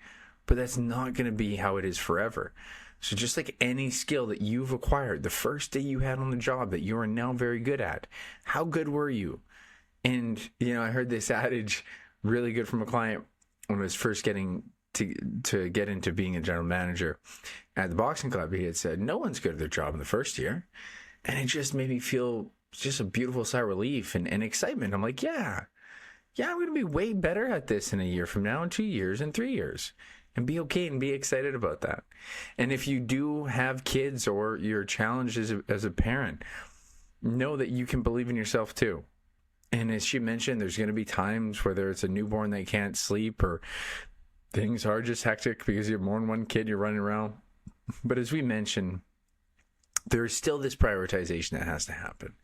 but that's not going to be how it is forever. So just like any skill that you've acquired the first day you had on the job that you are now very good at, how good were you? And, I heard this adage really good from a client when I was first getting to get into being a general manager at the boxing club. He had said, no one's good at their job in the first year. And it just made me feel just a beautiful sigh of relief and excitement. I'm like, yeah, I'm going to be way better at this in a year from now, in 2 years, and 3 years. And be okay and be excited about that. And if you do have kids or you're challenged as a parent, know that you can believe in yourself too. And as she mentioned, there's going to be times, whether it's a newborn that can't sleep or things are just hectic because you have more than one kid you're running around. But as we mentioned, there's still this prioritization that has to happen.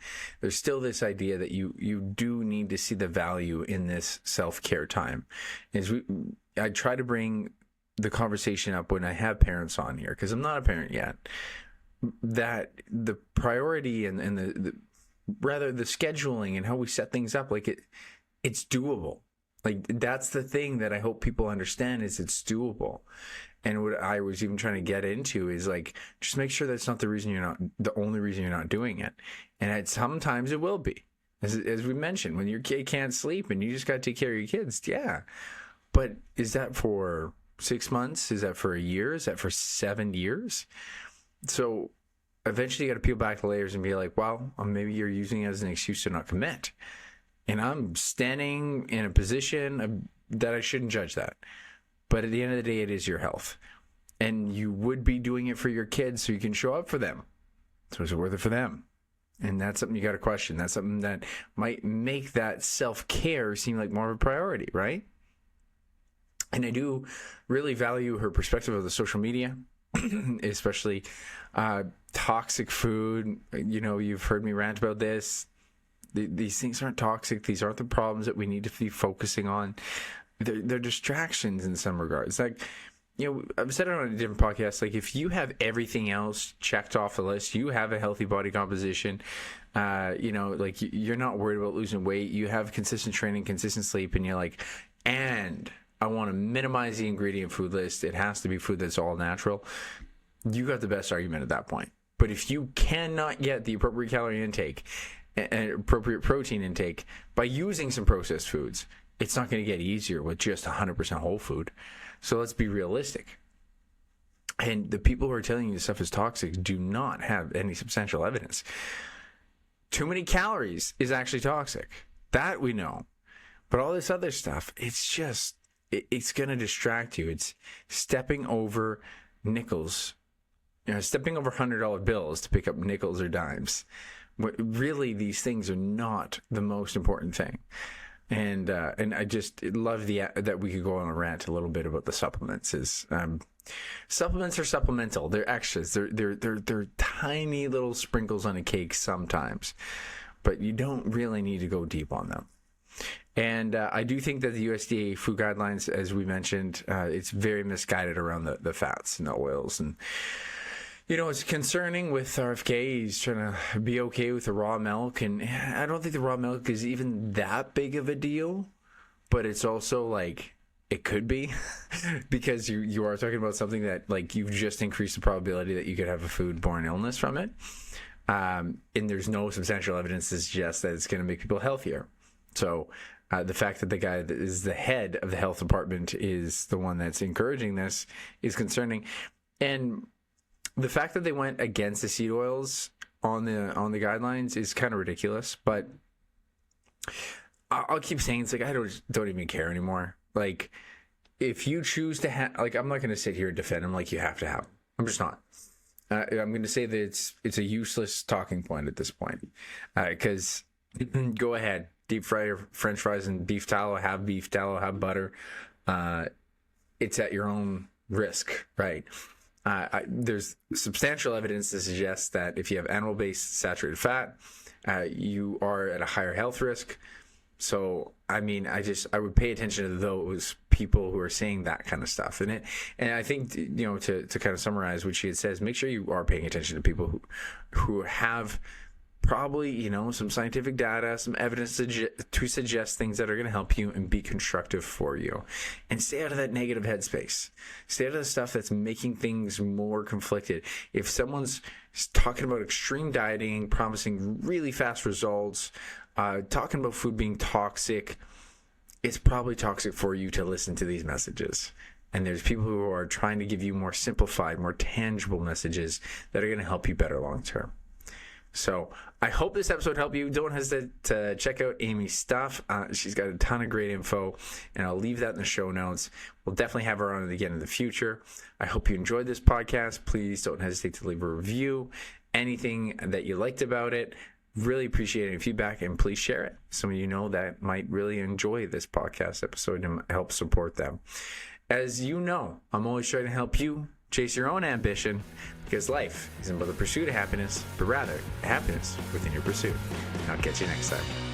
There's still this idea that you do need to see the value in this self-care time. I try to bring the conversation up when I have parents on here, because I'm not a parent yet, that the priority and the rather the scheduling and how we set things up, like it's doable. Like, that's the thing that I hope people understand, is it's doable. And what I was even trying to get into is, like, just make sure that's not the only reason you're not doing it. And sometimes it will be, as we mentioned, when your kid can't sleep and you just got to take care of your kids. Yeah. But is that for 6 months? Is that for a year? Is that for 7 years? So eventually you got to peel back the layers and be like, well, maybe you're using it as an excuse to not commit. And I'm standing in a position that I shouldn't judge that. But at the end of the day, it is your health. And you would be doing it for your kids so you can show up for them. So is it worth it for them? And that's something you got to question. That's something that might make that self-care seem like more of a priority, right? And I do really value her perspective of the social media, especially toxic food. You've heard me rant about this. These things aren't toxic. These aren't the problems that we need to be focusing on. They're distractions in some regards. Like, I've said it on a different podcast, like, if you have everything else checked off the list, you have a healthy body composition, like, you're not worried about losing weight, you have consistent training, consistent sleep, and you're like, and I want to minimize the ingredient food list, it has to be food that's all natural, you got the best argument at that point. But if you cannot get the appropriate calorie intake and appropriate protein intake by using some processed foods, it's not going to get easier with just 100% whole food. So let's be realistic. And the people who are telling you this stuff is toxic do not have any substantial evidence. Too many calories is actually toxic. That we know. But all this other stuff, it's going to distract you. It's stepping over nickels, stepping over $100 bills to pick up nickels or dimes. Really, these things are not the most important thing. And I just love that we could go on a rant a little bit about the supplements. Supplements are supplemental. They're extras. They're tiny little sprinkles on a cake sometimes, but you don't really need to go deep on them. And I do think that the USDA food guidelines, as we mentioned, it's very misguided around the fats and the oils. And it's concerning with RFK. He's trying to be okay with the raw milk. And I don't think the raw milk is even that big of a deal. But it's also like, it could be. Because you are talking about something that, like, you've just increased the probability that you could have a food-borne illness from it. And there's no substantial evidence to suggest that it's going to make people healthier. So the fact that the guy that is the head of the health department is the one that's encouraging this is concerning. And the fact that they went against the seed oils, on the guidelines is kind of ridiculous, but I'll keep saying it's like I don't even care anymore. Like, if you choose to have, like, I'm not going to sit here and defend them like you have to have. I'm just not. I'm going to say that it's a useless talking point at this point, because go ahead, deep fry your French fries and beef tallow, have butter. It's at your own risk, right? There's substantial evidence to suggest that if you have animal-based saturated fat, you are at a higher health risk. So, I mean, I would pay attention to those people who are saying that kind of stuff. And I think, to kind of summarize what she had says, make sure you are paying attention to people who have probably, some scientific data, some evidence to suggest things that are going to help you and be constructive for you. And stay out of that negative headspace. Stay out of the stuff that's making things more conflicted. If someone's talking about extreme dieting, promising really fast results, talking about food being toxic, it's probably toxic for you to listen to these messages. And there's people who are trying to give you more simplified, more tangible messages that are going to help you better long term. So I hope this episode helped you. Don't hesitate to check out Amy's stuff. She's got a ton of great info, and I'll leave that in the show notes. We'll definitely have her on it again in the future. I hope you enjoyed this podcast. Please don't hesitate to leave a review, anything that you liked about it. Really appreciate any feedback, and please share it. Some of you know that might really enjoy this podcast episode and help support them. As you know, I'm always trying to help you chase your own ambition, because life isn't about the pursuit of happiness, but rather happiness within your pursuit. And I'll catch you next time.